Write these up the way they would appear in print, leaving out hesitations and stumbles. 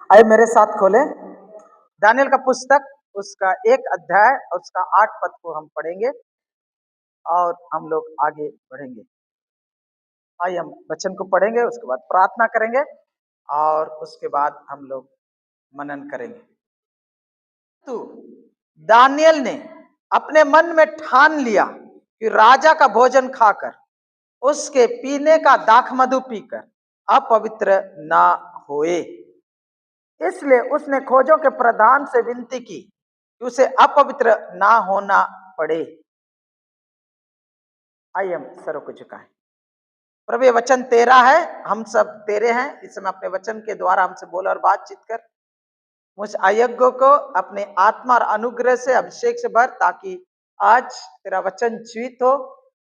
आइए मेरे साथ खोलें दानियेल का पुस्तक, उसका 1 अध्याय और उसका 8 पद को हम पढ़ेंगे और हम लोग आगे बढ़ेंगे। आइए हम वचन को पढ़ेंगे, उसके बाद प्रार्थना करेंगे और उसके बाद हम लोग मनन करेंगे। तो दानियेल ने अपने मन में ठान लिया कि राजा का भोजन खाकर, उसके पीने का दाखमधु पीकर अपवित्र ना होए। इसलिए उसने खोजों के प्रधान से विनती की कि उसे अपवित्र ना होना पड़े। आइए हम सरों को झुकाएं। प्रभु ये वचन तेरा है, हम सब तेरे हैं। इस समय अपने वचन के द्वारा हमसे बोल और बातचीत कर। मुझ अयज्ञों को अपने आत्मा और अनुग्रह से अभिषेक से भर, ताकि आज तेरा वचन जीवित हो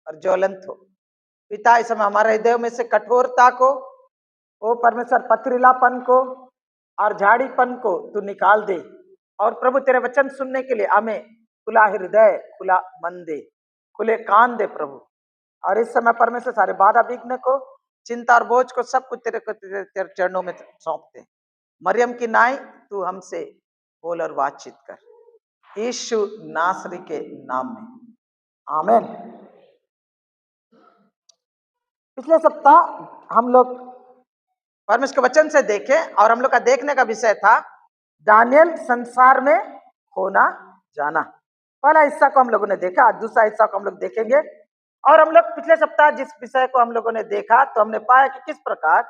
और ज्वलंत हो। पिता इस समय हमारे हृदय में से कठोरता को, ओ परमेश्वर पथरीलापन को और झाड़ीपन को तू निकाल दे। और प्रभु तेरे वचन सुनने के लिए हमें खुला हृदय, खुला मन दे, खुले कान दे प्रभु। और इस समय परमेश्वर सारे बाधा विघ्न को, चिंता और बोझ को, सब कुछ तेरे चरणों में सौंपते। मरियम की नाई तू हमसे बोल और बातचीत कर, यीशु नासरी के नाम में, आमीन। पिछले सप्ताह हम लोग परमेश्वर के वचन से देखे और हम लोग का देखने का विषय था दानियेल संसार में होना जाना। पहला हिस्सा को हम लोगों ने देखा, आज दूसरा हिस्सा को हम लोग देखेंगे। और हम लोग पिछले सप्ताह जिस विषय को हम लोगों ने देखा, तो हमने पाया कि किस प्रकार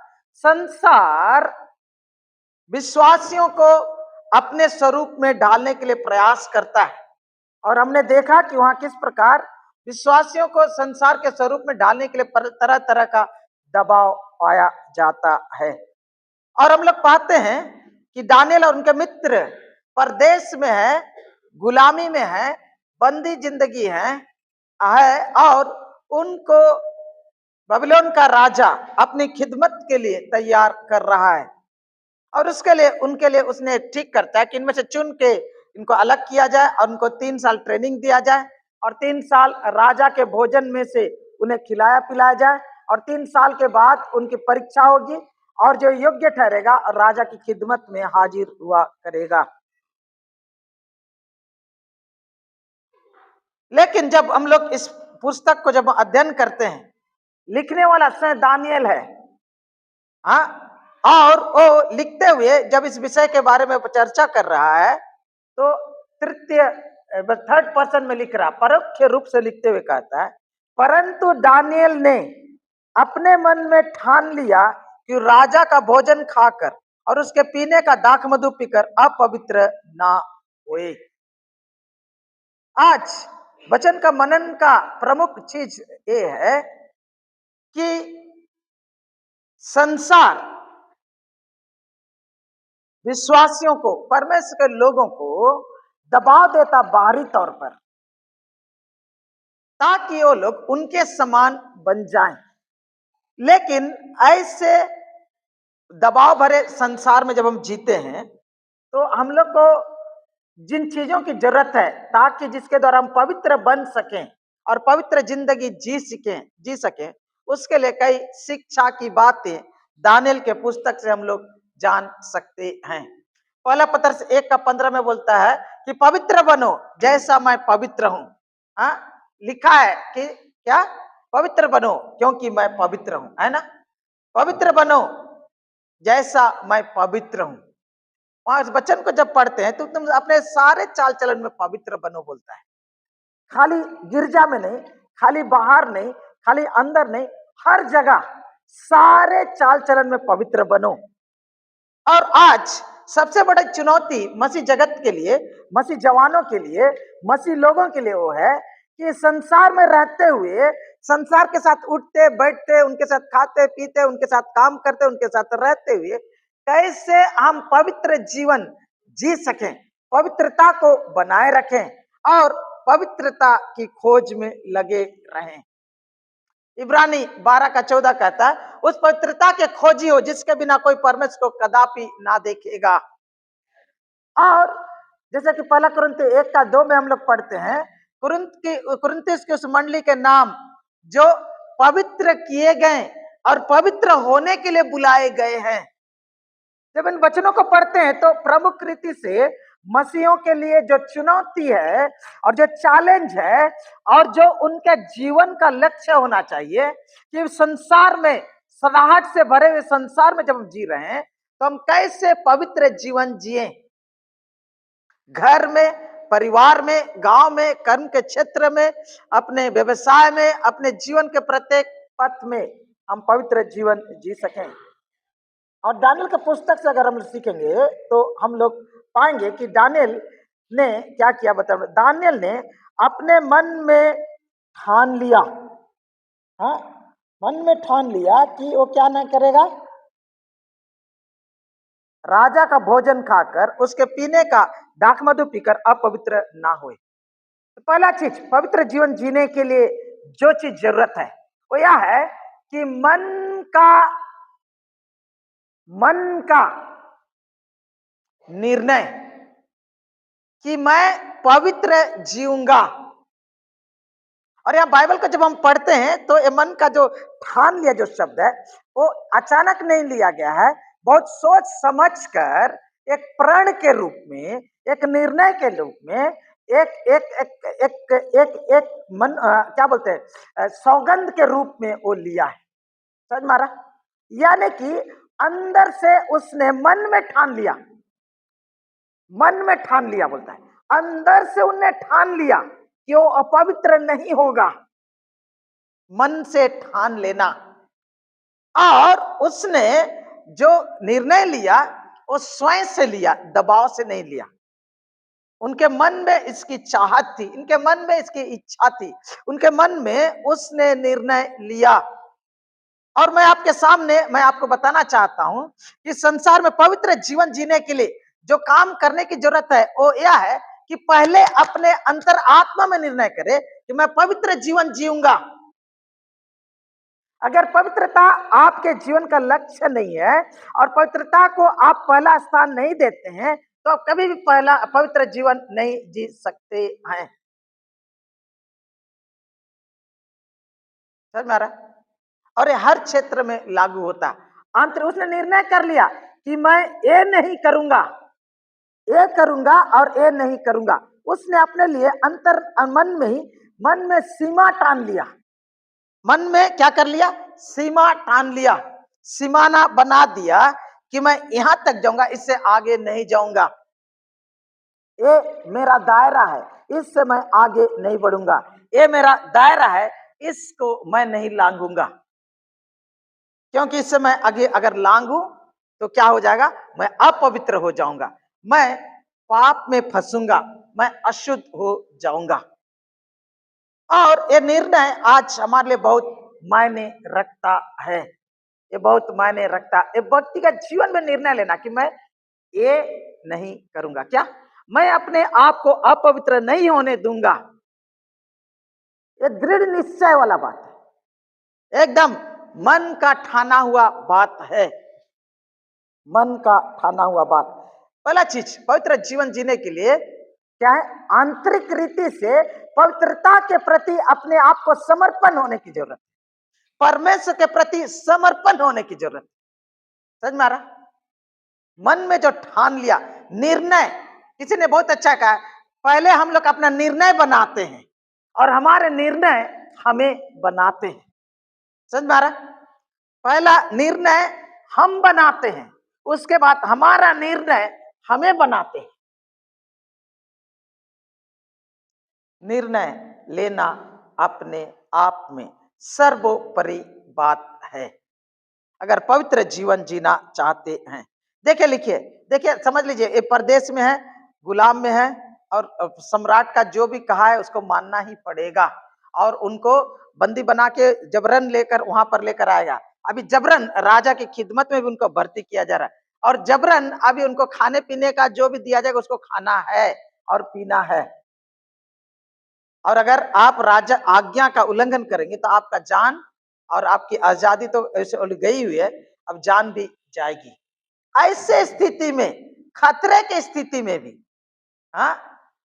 संसार विश्वासियों को अपने स्वरूप में डालने के लिए प्रयास करता है। और हमने देखा कि वहां किस प्रकार विश्वासियों को संसार के स्वरूप में डालने के लिए तरह तरह का दबाव पाया जाता है। और हम लोग पाते हैं कि दानियेल और उनके मित्र परदेश में है, गुलामी में है, बंदी जिंदगी है और उनको बाबिलोन का राजा अपनी खिदमत के लिए तैयार कर रहा है। और उसके लिए उनके लिए उसने ठीक करता है कि इनमें से चुन के इनको अलग किया जाए और उनको 3 साल ट्रेनिंग दिया जाए और 3 साल राजा के भोजन में से उन्हें खिलाया पिलाया जाए और 3 साल के बाद उनकी परीक्षा होगी और जो योग्य ठहरेगा राजा की खिदमत में हाजिर हुआ करेगा। लेकिन जब हम लोग इस पुस्तक को जब अध्ययन करते हैं, लिखने वाला स्वयं दानियेल है, और वो लिखते हुए जब इस विषय के बारे में चर्चा कर रहा है तो थर्ड पर्सन में लिख रहा, परोक्ष रूप से लिखते हुए कहता है, परंतु दानियेल ने अपने मन में ठान लिया कि राजा का भोजन खाकर और उसके पीने का दाखमधु पीकर अपवित्र ना होए। आज वचन का मनन का प्रमुख चीज ये है कि संसार विश्वासियों को, परमेश्वर के लोगों को दबाव देता बाहरी तौर पर, ताकि वो लोग उनके समान बन जाएं। लेकिन ऐसे दबाव भरे संसार में जब हम जीते हैं तो हम लोग को जिन चीजों की जरूरत है ताकि जिसके द्वारा हम पवित्र बन सकें और पवित्र जिंदगी जी सकें, उसके लिए कई शिक्षा की बातें दानियेल के पुस्तक से हम लोग जान सकते हैं। पहला पत्रस 1:15 में बोलता है कि पवित्र बनो जैसा मैं पवित्र हूं। लिखा है कि क्या? पवित्र बनो क्योंकि मैं पवित्र हूं, है ना? पवित्र बनो जैसा मैं पवित्र हूं। और इस वचन को जब पढ़ते हैं तो तुम अपने सारे चाल चलन में पवित्र बनो बोलता है। खाली गिरजा में नहीं, खाली बाहर नहीं, खाली अंदर नहीं, हर जगह सारे चाल चलन में पवित्र बनो। और आज सबसे बड़ी चुनौती मसीह जगत के लिए, मसीह जवानों के लिए, मसीह लोगों के लिए वो है कि संसार में रहते हुए, संसार के साथ उठते बैठते, उनके साथ खाते पीते, उनके साथ काम करते, उनके साथ रहते हुए कैसे हम पवित्र जीवन जी सकें, पवित्रता को बनाए रखें और पवित्रता की खोज में लगे रहें। इब्रानी 12:14 कहता है, उस पवित्रता के खोजी हो जिसके बिना कोई परमेश्वर को कदापि ना देखेगा। और जैसे कि पहला कुरिन्ती 1:2 में हम लोग पढ़ते हैं, कुरिन्थियों की उस मंडली के नाम जो पवित्र किए गए और पवित्र होने के लिए बुलाए गए हैं। जब इन वचनों को पढ़ते हैं तो प्रमुख रीति से मसीहों के लिए जो चुनौती है और जो चैलेंज है और जो उनके जीवन का लक्ष्य होना चाहिए कि संसार में, सड़ाहट से भरे हुए संसार में जब हम जी रहे हैं तो हम कैसे पवित्र जीवन जिए, घर में, परिवार में, गांव में, कर्म के क्षेत्र में, अपने व्यवसाय में, अपने जीवन के प्रत्येक पथ में हम पवित्र जीवन जी सकें। और दानियल के पुस्तक से अगर हम सीखेंगे तो हम लोग पाएंगे कि दानियल ने क्या किया, बता, दानियल ने अपने मन में ठान लिया, हाँ, मन में ठान लिया कि वो क्या ना करेगा, राजा का भोजन खाकर उसके पीने का दाखमधु पीकर अपवित्र ना होए। तो पहला चीज पवित्र जीवन जीने के लिए जो चीज जरूरत है वो यह है कि मन का निर्णय कि मैं पवित्र जीऊंगा। और यहां बाइबल को जब हम पढ़ते हैं तो ये मन का जो ठान लिया जो शब्द है वो अचानक नहीं लिया गया है, बहुत सोच समझ कर एक प्रण के रूप में, एक निर्णय के रूप में, एक एक एक एक एक एक मन क्या बोलते हैं, सौगंध के रूप में वो लिया है। समझ मारा? यानी कि अंदर से उसने मन में ठान लिया, मन में ठान लिया बोलता है, अंदर से उन्हें ठान लिया कि वो अपवित्र नहीं होगा। मन से ठान लेना, और उसने जो निर्णय लिया वो स्वयं से लिया, दबाव से नहीं लिया। उनके मन में इसकी चाहत थी, इनके मन में इसकी इच्छा थी, उनके मन में उसने निर्णय लिया। और मैं आपके सामने मैं आपको बताना चाहता हूं कि संसार में पवित्र जीवन जीने के लिए जो काम करने की जरूरत है वो यह है कि पहले अपने अंतर आत्मा में निर्णय करे कि मैं पवित्र जीवन जीऊंगा। अगर पवित्रता आपके जीवन का लक्ष्य नहीं है और पवित्रता को आप पहला स्थान नहीं देते हैं तो आप कभी भी पहला पवित्र जीवन नहीं जी सकते हैं। समझ में आ रहा है? और ये हर क्षेत्र में लागू होता है। अंतर उसने निर्णय कर लिया कि मैं ये नहीं करूंगा, ये करूंगा और ये नहीं करूंगा। उसने अपने लिए अंतर मन में ही, मन में सीमा टान लिया, मन में क्या कर लिया, सीमा ठान लिया, सीमाना बना दिया कि मैं यहां तक जाऊंगा, इससे आगे नहीं जाऊंगा, ये मेरा दायरा है, इससे मैं आगे नहीं बढ़ूंगा, ये मेरा दायरा है, इसको मैं नहीं लांघूंगा, क्योंकि इससे मैं आगे अगर लांघू तो क्या हो जाएगा, मैं अपवित्र हो जाऊंगा, मैं पाप में फंसूंगा, मैं अशुद्ध हो जाऊंगा। और ये निर्णय आज हमारे लिए बहुत मायने रखता है, ये बहुत मायने रखता है। व्यक्तिगत जीवन में निर्णय लेना कि मैं ये नहीं करूंगा, क्या मैं अपने आप को अपवित्र नहीं होने दूंगा, ये दृढ़ निश्चय वाला बात है, एकदम मन का ठाना हुआ बात है, मन का ठाना हुआ बात। पहला चीज पवित्र जीवन जीने के लिए क्या है, आंतरिक रीति से पवित्रता के प्रति अपने आप को समर्पण होने की जरूरत, परमेश्वर के प्रति समर्पण होने की जरूरत। समझ में आ रहा? मन में जो ठान लिया निर्णय, किसी ने बहुत अच्छा कहा, पहले हम लोग अपना निर्णय बनाते हैं और हमारे निर्णय हमें बनाते हैं। समझ में आ रहा? पहला निर्णय हम बनाते हैं, उसके बाद हमारा निर्णय हमें बनाते हैं। निर्णय लेना अपने आप में सर्वोपरि बात है अगर पवित्र जीवन जीना चाहते हैं। देखिए, लिखिए, देखिए, समझ लीजिए, ये परदेश में है, गुलाम में है, और सम्राट का जो भी कहा है उसको मानना ही पड़ेगा, और उनको बंदी बना के जबरन लेकर वहां पर लेकर आएगा। अभी जबरन राजा की खिदमत में भी उनको भर्ती किया जा रहा है, और जबरन अभी उनको खाने पीने का जो भी दिया जाएगा उसको खाना है और पीना है। और अगर आप राजा आज्ञा का उल्लंघन करेंगे तो आपका जान और आपकी आजादी तो ऐसे गई हुई है, अब जान भी जाएगी। ऐसे स्थिति में, खतरे की स्थिति में भी, हाँ,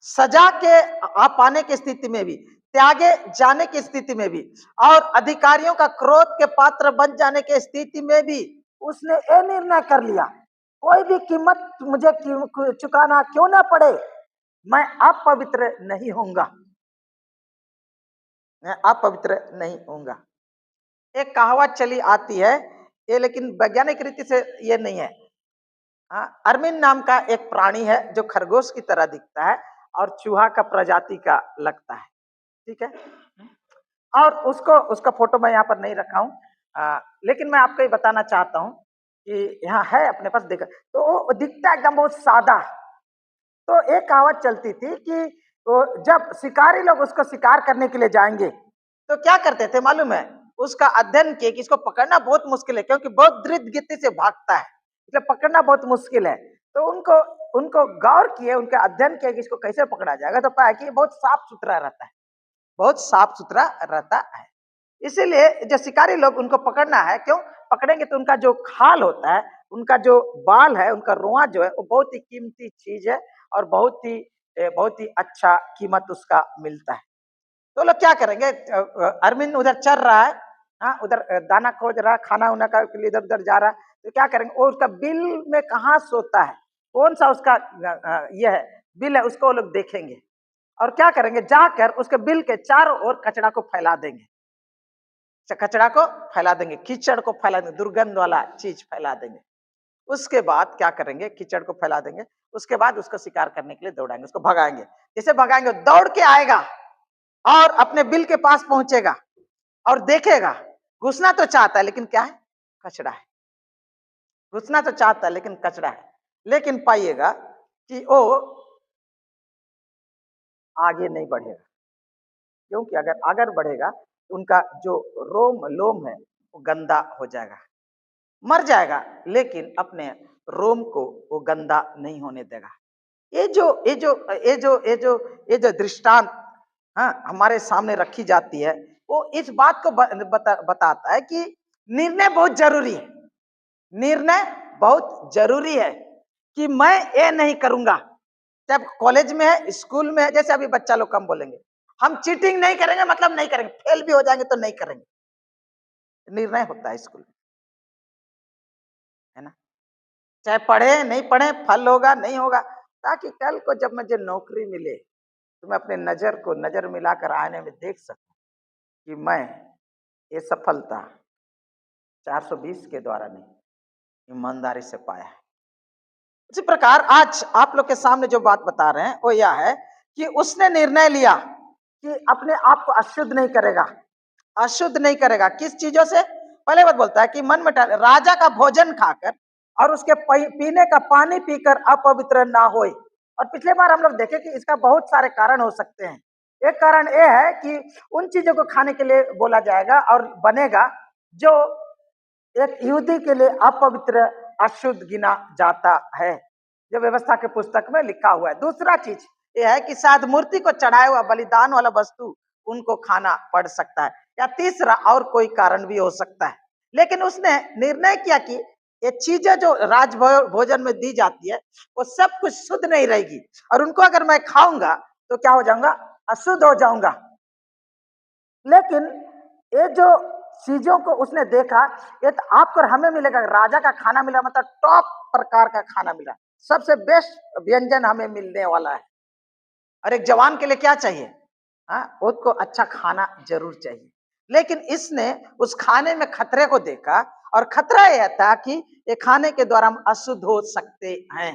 सजा के आप पाने की स्थिति में भी, त्यागे जाने की स्थिति में भी, और अधिकारियों का क्रोध के पात्र बन जाने की स्थिति में भी उसने ये निर्णय कर लिया कोई भी कीमत मुझे चुकाना क्यों ना पड़े, मैं अपवित्र नहीं होऊंगा, मैं अपवित्र नहीं होऊंगा। एक कहावत चली आती है, ये लेकिन वैज्ञानिक रीति से ये नहीं है। हाँ, अर्मिन नाम का एक प्राणी है जो खरगोश की तरह दिखता है और चूहा का प्रजाति का लगता है, ठीक है। और उसको उसका फोटो मैं यहाँ पर नहीं रखा हूँ, लेकिन मैं आपको ये बताना चाहता हूँ कि यहाँ है अपने पास, देखा तो वो दिखता एकदम बहुत सादा। तो एक कहावत चलती थी कि वो जब शिकारी लोग उसको शिकार करने के लिए जाएंगे तो क्या करते थे मालूम है, उसका अध्ययन किए कि इसको पकड़ना बहुत मुश्किल है क्योंकि बहुत द्रुत गति से भागता है, इसलिए पकड़ना बहुत मुश्किल है। तो उनको उनको गौर किए, उनका अध्ययन किया कि इसको कैसे पकड़ा जाएगा, तो पाया कि बहुत साफ सुथरा रहता है, बहुत साफ सुथरा रहता है। इसीलिए जो शिकारी लोग उनको पकड़ना है, क्यों पकड़ेंगे तो उनका जो खाल होता है, उनका जो बाल है, उनका रोआ जो है वो बहुत ही कीमती चीज है और बहुत ही अच्छा कीमत उसका मिलता है। तो लोग क्या करेंगे, अरविंद उधर चल रहा है, हाँ उधर दाना खोज रहा है, खाना उना का लिए इधर उधर जा रहा है, तो क्या करेंगे वो उसका बिल में कहाँ सोता है, कौन सा उसका ये है बिल है, उसको वो लोग देखेंगे और क्या करेंगे, जाकर उसके बिल के चारों ओर कचरा को फैला देंगे, कचरा को फैला देंगे, कीचड़ को फैला देंगे, दुर्गंध वाला चीज फैला देंगे। उसके बाद क्या करेंगे, कीचड़ को फैला देंगे, उसके बाद उसको शिकार करने के लिए दौड़ाएंगे, उसको भगाएंगे। जैसे भगाएंगे दौड़ के आएगा और अपने बिल के पास पहुंचेगा और देखेगा, घुसना तो चाहता है लेकिन क्या है, कचरा है, घुसना तो चाहता है लेकिन कचरा है। लेकिन पाइएगा कि वो आगे नहीं बढ़ेगा, क्योंकि अगर अगर बढ़ेगा तो उनका जो रोम लोम है वो गंदा हो जाएगा, मर जाएगा, लेकिन अपने रोम को वो गंदा नहीं होने देगा। ये जो दृष्टांत हाँ हमारे सामने रखी जाती है, वो इस बात को बताता है कि निर्णय बहुत जरूरी है, निर्णय बहुत जरूरी है कि मैं ये नहीं करूंगा। जब कॉलेज में है, स्कूल में है, जैसे अभी बच्चा लोग कम बोलेंगे, हम चीटिंग नहीं करेंगे मतलब नहीं करेंगे, फेल भी हो जाएंगे तो नहीं करेंगे, निर्णय होता है स्कूल में, है ना। चाहे पढ़े नहीं पढ़े, फल होगा नहीं होगा, ताकि कल को जब मुझे नौकरी मिले तो मैं अपने नजर को नजर मिलाकर आने में देख सकूं कि मैं ये सफलता 420 के द्वारा नहीं, ईमानदारी से पाया है। इसी प्रकार आज आप लोग के सामने जो बात बता रहे हैं वो यह है कि उसने निर्णय लिया कि अपने आप को अशुद्ध नहीं करेगा, अशुद्ध नहीं करेगा। किस चीजों से, पहले बात बोलता है कि मन में राजा का भोजन खाकर और उसके पीने का पानी पीकर अपवित्र ना होए। और पिछले बार हम लोग देखे कि इसका बहुत सारे कारण हो सकते हैं। एक कारण यह है कि उन चीजों को खाने के लिए बोला जाएगा और बनेगा जो एक यहूदी के लिए अपवित्र अशुद्ध गिना जाता है, जो व्यवस्था के पुस्तक में लिखा हुआ है। दूसरा चीज यह है कि शायद मूर्ति को चढ़ाया हुआ बलिदान वाला वस्तु उनको खाना पड़ सकता है, या तीसरा और कोई कारण भी हो सकता है। लेकिन उसने निर्णय किया कि ये चीजें जो राज भोजन में दी जाती है वो सब कुछ शुद्ध नहीं रहेगी, और उनको अगर मैं खाऊंगा तो क्या हो जाऊंगा, अशुद्ध हो जाऊंगा। लेकिन ये जो चीजों को उसने देखा, ये तो आपको हमें मिलेगा, राजा का खाना मिला मतलब टॉप प्रकार का खाना मिला, सबसे बेस्ट व्यंजन हमें मिलने वाला है। और एक जवान के लिए क्या चाहिए, हाँ उसको अच्छा खाना जरूर चाहिए। लेकिन इसने उस खाने में खतरे को देखा, और खतरा यह था कि ये खाने के द्वारा हम अशुद्ध हो सकते हैं,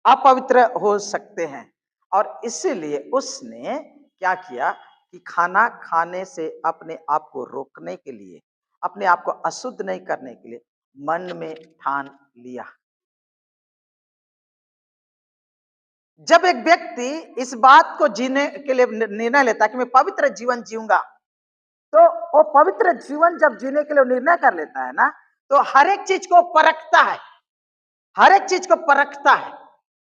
अपवित्र हो सकते हैं। और इसीलिए उसने क्या किया कि खाना खाने से अपने आप को रोकने के लिए, अपने आप को अशुद्ध नहीं करने के लिए मन में ठान लिया। जब एक व्यक्ति इस बात को जीने के लिए निर्णय लेता है कि मैं पवित्र जीवन जीऊंगा, तो वो पवित्र जीवन जब जीने के लिए निर्णय कर लेता है ना, तो हर एक चीज को परखता है, हर एक चीज को परखता है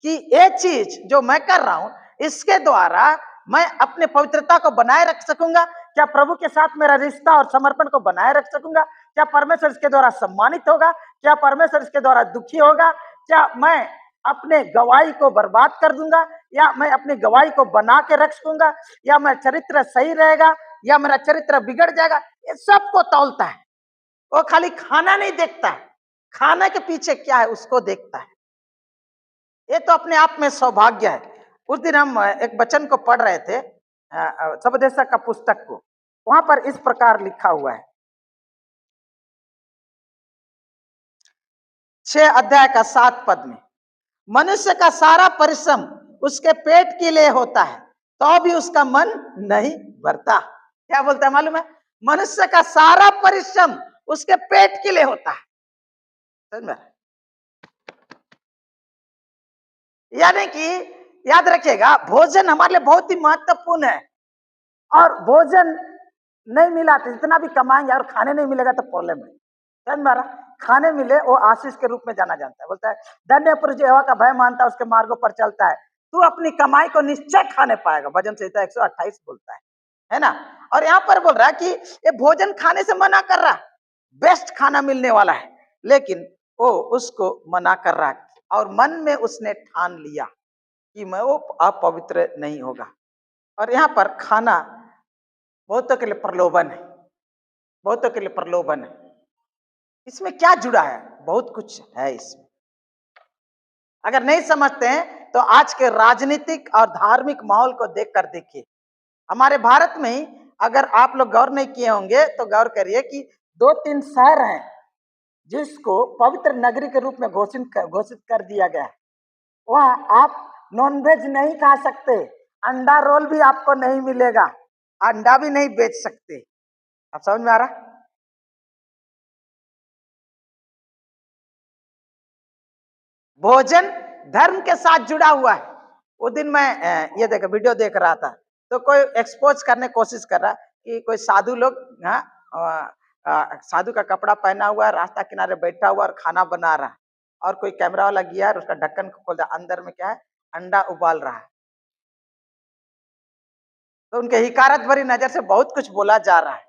कि ये चीज जो मैं कर रहा हूं इसके द्वारा मैं अपने पवित्रता को बनाए रख सकूंगा, क्या प्रभु के साथ मेरा रिश्ता और समर्पण को बनाए रख सकूंगा, क्या परमेश्वर इसके द्वारा सम्मानित होगा, क्या परमेश्वर इसके द्वारा दुखी होगा, क्या मैं अपने गवाही को बर्बाद कर दूंगा, या मैं अपनी गवाही को बना के रख सकूंगा, या मेरा चरित्र सही रहेगा या मेरा चरित्र बिगड़ जाएगा। ये सबको तौलता है, वो खाली खाना नहीं देखता है, खाने के पीछे क्या है उसको देखता है। ये तो अपने आप में सौभाग्य है। उस दिन हम एक वचन को पढ़ रहे थे, सबदेशक का पुस्तक को, वहां पर इस प्रकार लिखा हुआ है, 6 अध्याय का 7 पद में, मनुष्य का सारा परिश्रम उसके पेट के लिए होता है तो भी उसका मन नहीं भरता। क्या बोलता है मालूम है? मनुष्य का सारा परिश्रम उसके पेट के लिए होता है, समझ में? यानी कि याद रखिएगा, भोजन हमारे लिए बहुत ही महत्वपूर्ण है। और भोजन नहीं मिला तो जितना भी कमाएंगे और खाने नहीं मिलेगा तो प्रॉब्लम है, समझ में आ रहा? खाने मिले वो आशीष के रूप में जाना जाता है। बोलता है धन्य पुरुष जो यहोवा का भय मानता है उसके मार्गों पर चलता है, तू अपनी कमाई को निश्चय खाने पाएगा, भजन संहिता 128 बोलता है ना? और यहाँ पर बोल रहा है कि ये भोजन खाने से मना कर रहा, बेस्ट खाना मिलने वाला है, लेकिन वो उसको मना कर रहा है और मन में उसने ठान लिया कि मैं वो अपवित्र नहीं होगा। और यहाँ पर खाना बहुतों के लिए प्रलोभन है, बहुतों के लिए प्रलोभन है। इसमें क्या जुड़ा है? बहुत कुछ है इसमें। अगर नहीं समझते हैं तो आज के राजनीतिक और धार्मिक माहौल को देखकर देखिए। हमारे भारत में ही अगर आप लोग गौर नहीं किए होंगे तो गौर करिए कि 2-3 शहर हैं जिसको पवित्र नगरी के रूप में घोषित कर दिया गया है। वहां आप नॉनवेज नहीं खा सकते, अंडा रोल भी आपको नहीं मिलेगा, अंडा भी नहीं बेच सकते। आप समझ में आ रहा? भोजन धर्म के साथ जुड़ा हुआ है। वो दिन मैं ये देखा वीडियो देख रहा था तो कोई एक्सपोज करने की कोशिश कर रहा कि कोई साधु लोग साधु का कपड़ा पहना हुआ है, रास्ता किनारे बैठा हुआ और खाना बना रहा है, और कोई कैमरा वाला गया है, उसका ढक्कन खोल दिया, अंदर में क्या है? अंडा उबाल रहा है। तो उनके हिकारत भरी नजर से बहुत कुछ बोला जा रहा है।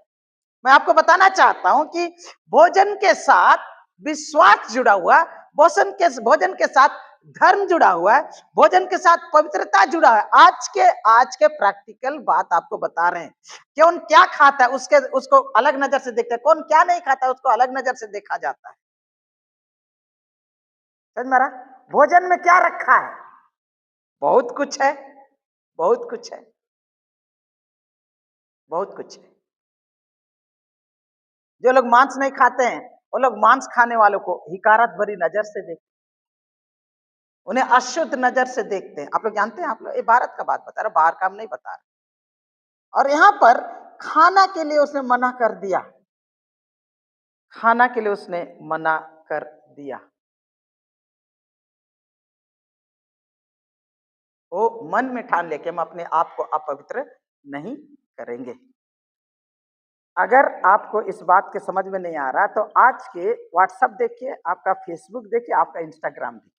मैं आपको बताना चाहता हूं कि भोजन के साथ विश्वास जुड़ा हुआ, भोजन के साथ धर्म जुड़ा हुआ है, भोजन के साथ पवित्रता जुड़ा है। आज के प्रैक्टिकल बात आपको बता रहे हैं। कौन क्या खाता है उसको अलग नजर से देखते हैं, कौन क्या नहीं खाता है उसको अलग नजर से देखा जाता है। समझ में आ रहा? भोजन में क्या रखा है? बहुत कुछ है, बहुत कुछ है, बहुत कुछ है। जो लोग मांस नहीं खाते हैं वो लोग मांस खाने वालों को हिकारत भरी नजर से देखते, उन्हें अशुद्ध नजर से देखते हैं। आप लोग जानते हैं, आप लोग ये भारत का बात बता रहा, बाहर का हम नहीं बता रहा। और यहाँ पर खाना के लिए उसने मना कर दिया, खाना के लिए उसने मना कर दिया। वो मन में ठान ले कि हम अपने आप को अपवित्र नहीं करेंगे। अगर आपको इस बात के समझ में नहीं आ रहा तो आज के व्हाट्सएप देखिए, आपका फेसबुक देखिए, आपका इंस्टाग्राम देखिए,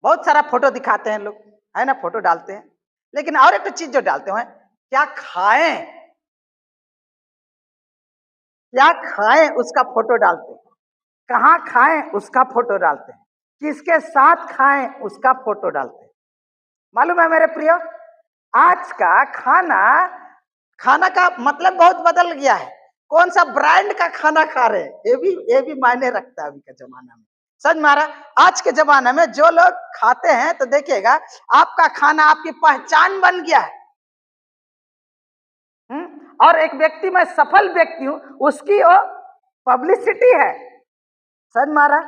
बहुत सारा फोटो दिखाते हैं लोग, है ना? फोटो डालते हैं, लेकिन और एक चीज जो डालते हैं, क्या खाएं, क्या खाएं उसका फोटो डालते हैं, कहाँ खाएं उसका फोटो डालते हैं, किसके साथ खाएं उसका फोटो डालते हैं। मालूम है मेरे प्रियो, आज का खाना का मतलब बहुत बदल गया है। कौन सा ब्रांड का खाना खा रहे हैं ये भी मायने रखता है अभी के जमाना में। समझ में आ रहा? आज के जमाने में जो लोग खाते हैं तो देखिएगा आपका खाना आपकी पहचान बन गया है। और एक व्यक्ति, मैं सफल व्यक्ति हूं, उसकी वो पब्लिसिटी है। समझ में आ रहा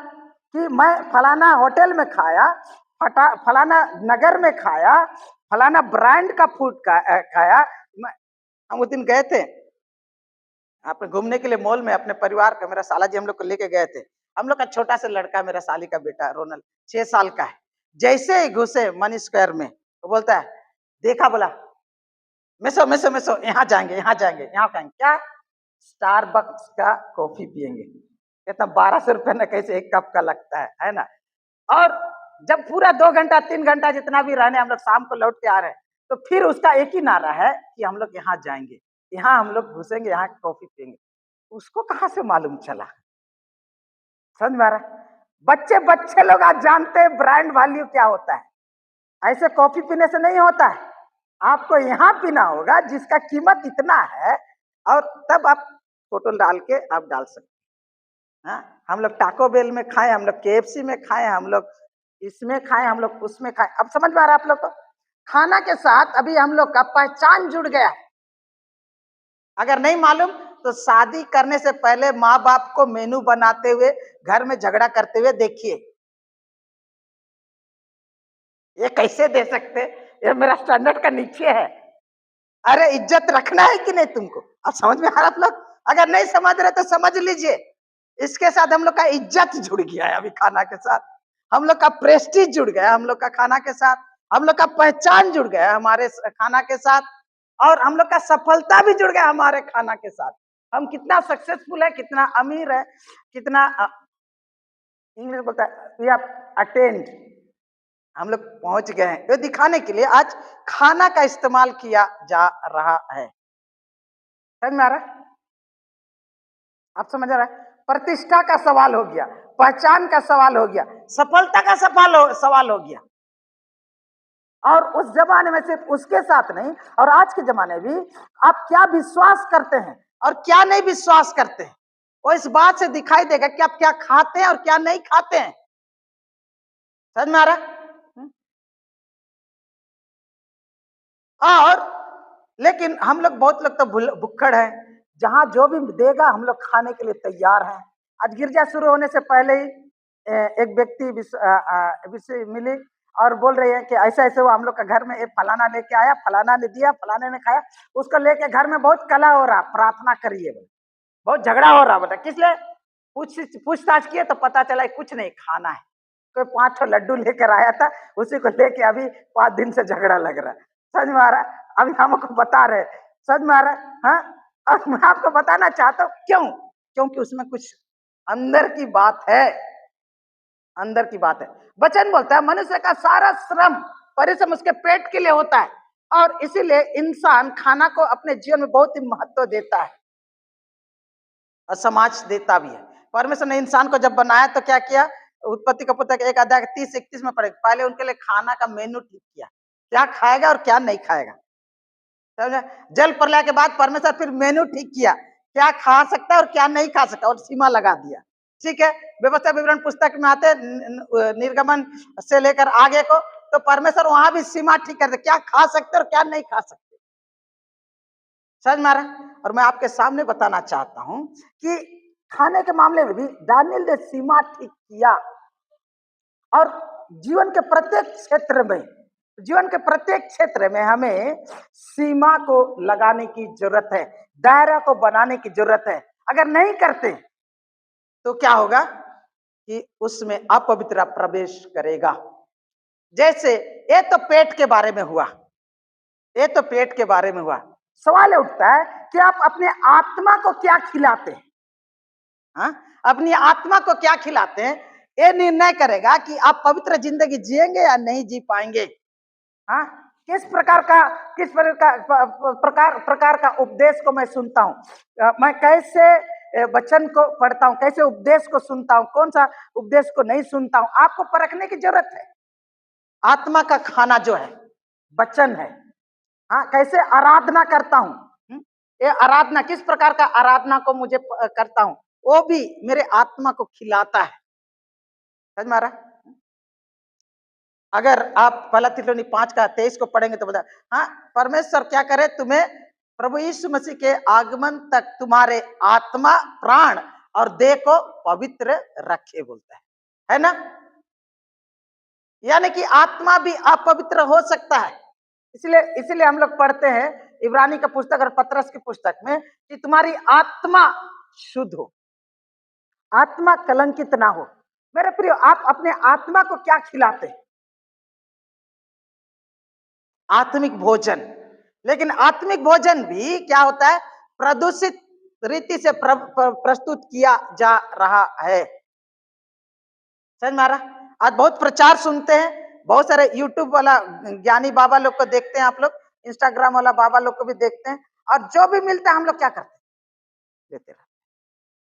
कि मैं फलाना होटल में खाया, फलाना नगर में खाया, फलाना ब्रांड का फूड खाया। हम उस दिन गए थे आपने घूमने के लिए मॉल में, अपने परिवार का, मेरा साला जी हम लोग को लेके गए थे। हम लोग का छोटा सा लड़का, मेरा साली का बेटा रोनल, 6 साल का है। जैसे ही घुसे मनी स्क्वायर में तो बोलता है, देखा, बोला मिसो मिसो मिसो, यहाँ जाएंगे, यहाँ जाएंगे, यहाँ खाएंगे, क्या? स्टारबक्स का कॉफी पियेंगे। कितना 1200 रुपये ना कैसे एक कप का लगता है ना? और जब पूरा 2 घंटा 3 घंटा जितना भी रहने, हम लोग शाम को लौट के आ रहे हैं, तो फिर उसका एक ही नारा है कि हम लोग यहाँ जाएंगे, यहाँ हम लोग घुसेंगे, यहाँ कॉफी पियेंगे। उसको कहाँ से मालूम चला? समझ में आ रहा? बच्चे बच्चे लोग आज जानते हैं ब्रांड वैल्यू क्या होता है। ऐसे कॉफी पीने से नहीं होता है, आपको यहाँ पीना होगा जिसका कीमत इतना है, और तब आप फोटो डाल के आप डाल सकते। हाँ, हम लोग टाको बेल में खाए, हम लोग केएफसी में खाए, हम लोग इसमें खाए, हम लोग उसमें खाए। अब समझ में आ रहा है आप लोग को? खाना के साथ अभी हम लोग का पहचान जुड़ गया है। अगर नहीं मालूम तो शादी करने से पहले माँ बाप को मेनू बनाते हुए घर में झगड़ा करते हुए देखिए। ये कैसे दे सकते? ये मेरा स्टैंडर्ड का नीचे है। अरे इज्जत रखना है कि नहीं तुमको? अब समझ में आ रहा आप लोग? अगर नहीं समझ रहे तो समझ लीजिए। इसके साथ हम लोग का इज्जत जुड़ गया है अभी खाना के साथ। हम लोग का प्रेस्टीज जुड़ गया है हम लोग का खाना के साथ। हम लोग का पहचान जुड़ गया है हमारे खाना के साथ। और हम लोग का सफलता भी जुड़ गया हमारे खाना के साथ। हम कितना सक्सेसफुल है, कितना अमीर है, कितना इंग्लिश बोलता है वी आर अटेंड, हम लोग पहुंच गए हैं। ये दिखाने के लिए आज खाना का इस्तेमाल किया जा रहा है। समझ में आ रहा है? आप समझ आ रहा है? प्रतिष्ठा का सवाल हो गया, पहचान का सवाल हो गया, सफलता का सवाल हो गया। और उस जमाने में सिर्फ उसके साथ नहीं, और आज के जमाने भी आप क्या विश्वास करते हैं और क्या नहीं विश्वास करते हैं, वो इस बात से दिखाई देगा कि आप क्या खाते हैं और क्या नहीं खाते हैं। समझ में आ रहा है? और लेकिन हम लोग बहुत लोग तो भुक्खड़ हैं, जहां जो भी देगा हम लोग खाने के लिए तैयार हैं। आज गिरजा शुरू होने से पहले ही एक व्यक्ति विषय मिली और बोल रही है कि ऐसा ऐसे वो हम लोग का घर में एक फलाना लेके आया, फलाना ने दिया, फलाने ने खाया, उसको लेके घर में बहुत कला हो रहा, प्रार्थना करिए बोले, बहुत झगड़ा हो रहा। बोला किस लिए? पूछताछ किए तो पता चला कुछ नहीं, खाना है। कोई 5 लड्डू लेकर आया था, उसी को लेके अभी 5 दिन से झगड़ा लग रहा है। समझ में आ रहा है? अभी हमको बता रहे, समझ में आ रहा है? हाँ, और मैं आपको बताना चाहता हूँ क्यों, क्योंकि उसमें कुछ अंदर की बात है, अंदर की बात है। वचन बोलता है मनुष्य का सारा श्रम परिश्रम उसके पेट के लिए होता है, और इसीलिए इंसान खाना को अपने जीवन में बहुत ही महत्व देता है और समाज देता भी है। परमेश्वर ने इंसान को जब बनाया तो क्या किया? उत्पत्ति का पुस्तक 1 अध्याय 30-31 में पढ़े, पहले उनके लिए खाना का मेनू ठीक किया, क्या खाएगा और क्या नहीं खाएगा। समझे? जल प्रलय के बाद परमेश्वर फिर मेनू ठीक किया, क्या खा सकता है और क्या नहीं खा सकता, और सीमा लगा दिया। ठीक है, व्यवस्था विवरण पुस्तक में आते निर्गमन से लेकर आगे को, तो परमेश्वर वहां भी सीमा ठीक कर दे, क्या खा सकते और क्या नहीं खा सकते। समझ में आ रहा है? और मैं आपके सामने बताना चाहता हूं कि खाने के मामले में भी दानियल ने सीमा ठीक किया। और जीवन के प्रत्येक क्षेत्र में, जीवन के प्रत्येक क्षेत्र में हमें सीमा को लगाने की जरूरत है, दायरा को बनाने की जरूरत है। अगर नहीं करते तो क्या होगा कि उसमें अपवित्र प्रवेश करेगा। जैसे ये तो पेट के बारे में हुआ, ये तो पेट के बारे में हुआ। सवाल उठता है कि आप अपने आत्मा को क्या खिलाते हैं? हाँ, अपनी आत्मा को क्या खिलाते हैं, ये निर्णय करेगा कि आप पवित्र जिंदगी जिएंगे या नहीं जी पाएंगे। हाँ, किस प्रकार का, किस प्रकार का उपदेश को मैं सुनता हूँ, मैं कैसे वचन को पढ़ता हूँ, कैसे उपदेश को सुनता हूँ, कौन सा उपदेश को नहीं सुनता हूँ, आपको परखने की जरूरत है। आत्मा का खाना जो है वचन है। हाँ, कैसे आराधना करता हूँ, ये आराधना किस प्रकार का आराधना को मुझे करता हूँ, वो भी मेरे आत्मा को खिलाता है। समझ में आ रहा है? अगर आप पहला तिलोनी 5:23 को पढ़ेंगे तो बता, हाँ, परमेश्वर क्या करे, तुम्हें प्रभु यीशु मसीह के आगमन तक तुम्हारे आत्मा, प्राण और देह को पवित्र रखे, बोलता है ना? यानी कि आत्मा भी अपवित्र हो सकता है। इसलिए इसलिए हम लोग पढ़ते हैं इब्रानी का पुस्तक और पतरस की पुस्तक में कि तुम्हारी आत्मा शुद्ध हो, आत्मा कलंकित ना हो। मेरे प्रिय, आप अपने आत्मा को क्या खिलाते हैं? आत्मिक भोजन। लेकिन आत्मिक भोजन भी क्या होता है? प्रदूषित रीति से प्रस्तुत किया जा रहा है। समझ में आ रहा? आज बहुत प्रचार सुनते हैं, बहुत सारे यूट्यूब वाला ज्ञानी बाबा लोग को देखते हैं, आप लोग इंस्टाग्राम वाला बाबा लोग को भी देखते हैं, और जो भी मिलता है हम लोग क्या करते हैं? लेते रहते।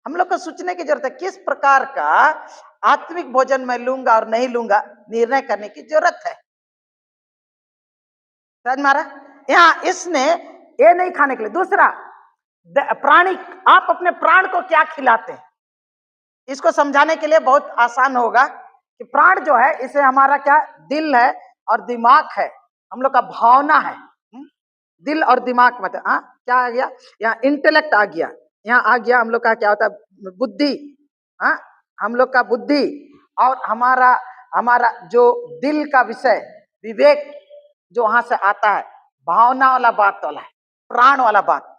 हम लोग को सोचने की जरूरत है किस प्रकार का आत्मिक भोजन मैं लूंगा और नहीं लूंगा, निर्णय करने की जरूरत है। समझ में आ रहा? यहाँ इसने ये नहीं खाने के लिए। दूसरा, प्राणी, आप अपने प्राण को क्या खिलाते हैं? इसको समझाने के लिए बहुत आसान होगा कि प्राण जो है इसे हमारा क्या दिल है और दिमाग है, हम लोग का भावना है। दिल और दिमाग मतलब हाँ क्या आ गया, यहाँ इंटेलेक्ट आ गया, यहाँ आ गया हम लोग का क्या होता है बुद्धि। हाँ, हम लोग का बुद्धि और हमारा हमारा जो दिल का विषय विवेक जो वहां से आता है, भावना वाला बात वाला है, प्राण वाला बात।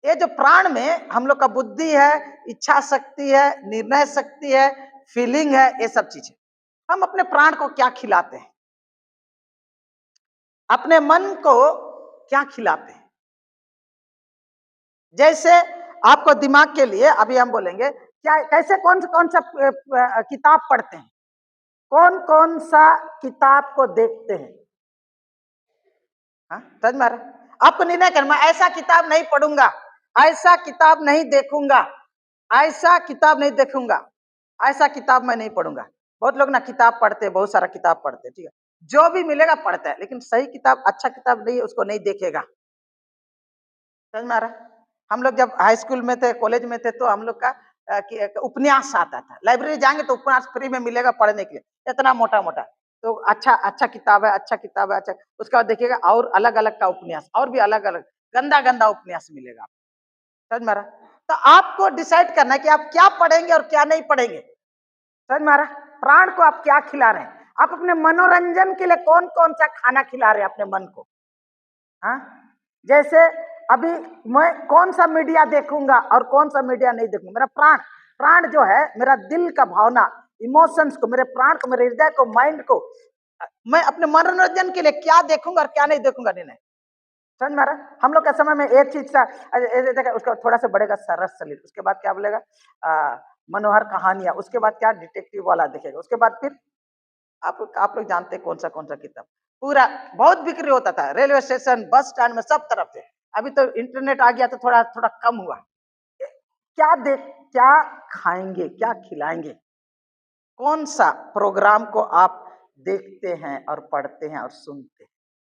ये जो प्राण में हम लोग का बुद्धि है, इच्छा शक्ति है, निर्णय शक्ति है, फीलिंग है, ये सब चीजें हम अपने प्राण को क्या खिलाते हैं, अपने मन को क्या खिलाते हैं। जैसे आपको दिमाग के लिए अभी हम बोलेंगे क्या, कैसे कौन सा किताब पढ़ते हैं, कौन सा किताब को देखते हैं। हाँ, समझ में आ रहा है? आपको निर्णय करना, ऐसा किताब नहीं पढ़ूंगा, ऐसा किताब नहीं देखूंगा, ऐसा किताब नहीं देखूंगा, ऐसा किताब मैं नहीं पढ़ूंगा। बहुत लोग ना किताब पढ़ते हैं, बहुत सारा किताब पढ़ते हैं, ठीक है, जो भी मिलेगा पढ़ता है, लेकिन सही किताब अच्छा किताब नहीं है उसको नहीं देखेगा। समझ में आ रहा है? हम लोग जब हाई स्कूल में थे, कॉलेज में थे, तो हम लोग का उपन्यास आता था, लाइब्रेरी जाएंगे तो उपन्यास फ्री में मिलेगा पढ़ने के लिए, इतना मोटा मोटा। तो अच्छा अच्छा किताब है, अच्छा किताब है, अच्छा। उसके बाद देखिएगा और अलग अलग का उपन्यास, और भी अलग अलग गंदा गंदा उपन्यास मिलेगा। समझ में आ रहा? तो आपको डिसाइड करना है कि आप क्या पढ़ेंगे और क्या नहीं पढ़ेंगे। समझ में आ रहा? प्राण को आप क्या खिला रहे हैं, आप अपने मनोरंजन के लिए कौन सा खाना खिला रहे हैं अपने मन को। हाँ, जैसे अभी मैं कौन सा मीडिया देखूंगा और कौन सा मीडिया नहीं देखूंगा। मेरा प्राण, प्राण जो है मेरा दिल का भावना, इमोशंस को, मेरे प्राण को, मेरे हृदय को, माइंड को, मैं अपने मनोरंजन के लिए क्या देखूंगा और क्या नहीं देखूंगा निर्णय। समझ में आ रहा है? हम लोग के समय में एक चीज सा देखा, उसका थोड़ा सा बढ़ेगा सरस सलील, उसके बाद क्या बोलेगा मनोहर कहानियां, उसके बाद क्या डिटेक्टिव वाला दिखेगा, उसके बाद फिर आप लोग जानते हैं कौन सा किताब पूरा बहुत बिक्री होता था, रेलवे स्टेशन, बस स्टैंड में, सब तरफ से। अभी तो इंटरनेट आ गया तो थोड़ा थोड़ा कम हुआ। क्या देख, क्या खाएंगे, क्या खिलाएंगे, कौन सा प्रोग्राम को आप देखते हैं और पढ़ते हैं और सुनते हैं,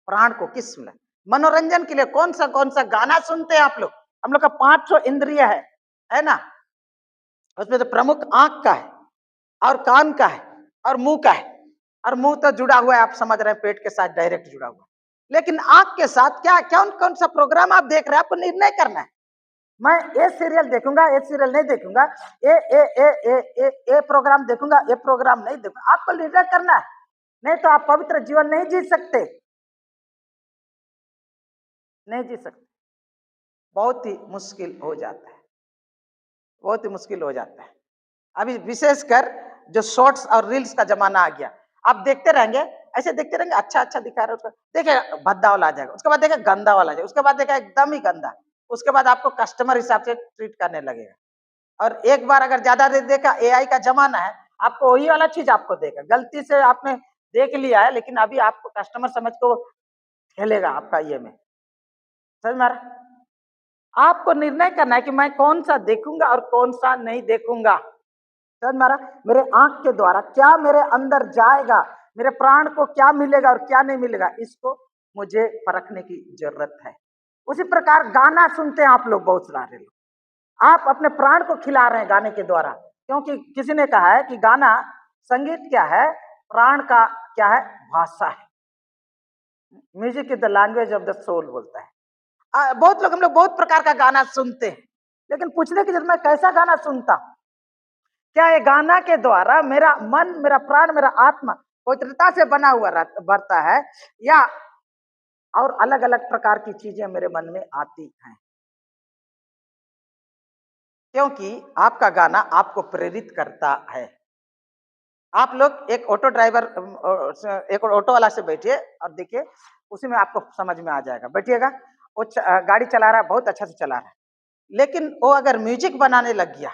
प्राण को किस में मनोरंजन के लिए कौन सा गाना सुनते हैं आप लोग। हम लोग का 500 इंद्रिय है ना, उसमें तो प्रमुख आंख का है और कान का है और मुंह का है, और मुंह तो जुड़ा हुआ है, आप समझ रहे हैं, पेट के साथ डायरेक्ट जुड़ा हुआ। लेकिन आंख के साथ क्या कौन सा प्रोग्राम आप देख रहे हैं, आपको निर्णय करना है। मैं ये सीरियल देखूंगा, ये सीरियल नहीं देखूंगा, ये प्रोग्राम देखूंगा, ये प्रोग्राम नहीं देखूंगा, आपको निर्णय करना है। नहीं तो आप पवित्र जीवन नहीं जी सकते, नहीं जी सकते, बहुत ही मुश्किल हो जाता है, बहुत ही मुश्किल हो जाता है। अभी विशेषकर जो शॉर्ट्स और रील्स का जमाना आ गया, आप देखते रहेंगे, ऐसे देखते रहेंगे, अच्छा अच्छा दिखा रहे उसका, देखिए भद्दा वाला आ जाएगा, उसके बाद देखिए गंदा वाला आ जाएगा, उसके बाद देखिए एकदम ही गंदा, उसके बाद आपको कस्टमर हिसाब से ट्रीट करने लगेगा। और एक बार अगर ज्यादा देर देखा, एआई का जमाना है, आपको वही वाला चीज आपको देगा, गलती से आपने देख लिया है, लेकिन अभी आपको कस्टमर समझ को खेलेगा आपका ये में। समझ में आ रहा है? आपको निर्णय करना है कि मैं कौन सा देखूंगा और कौन सा नहीं देखूंगा। समझ में आ रहा? मेरे आंख के द्वारा क्या मेरे अंदर जाएगा, मेरे प्राण को क्या मिलेगा और क्या नहीं मिलेगा, इसको मुझे परखने की जरूरत है। उसी प्रकार गाना सुनते हैं आप लोग, बहुत सारे लोग, आप अपने प्राण को खिला रहे हैं गाने के द्वारा, क्योंकि किसी ने कहा है कि गाना, संगीत क्या है, प्राण का क्या है, भाषा है। Music is the language of the soul बोलता है। बहुत लोग, हम लोग बहुत प्रकार का गाना सुनते हैं, लेकिन पूछने की जरूरत, मैं कैसा गाना सुनता हूं, क्या ये गाना के द्वारा मेरा मन, मेरा प्राण, मेरा आत्मा पवित्रता से बना हुआ बढ़ता है, या और अलग अलग प्रकार की चीजें मेरे मन में आती हैं। क्योंकि आपका गाना आपको प्रेरित करता है। आप लोग एक ऑटो ड्राइवर, एक ऑटो वाला से बैठिए और देखिए, उसी में आपको समझ में आ जाएगा। बैठिएगा, वो गाड़ी चला रहा है, बहुत अच्छा से चला रहा है, लेकिन वो अगर म्यूजिक बनाने लग गया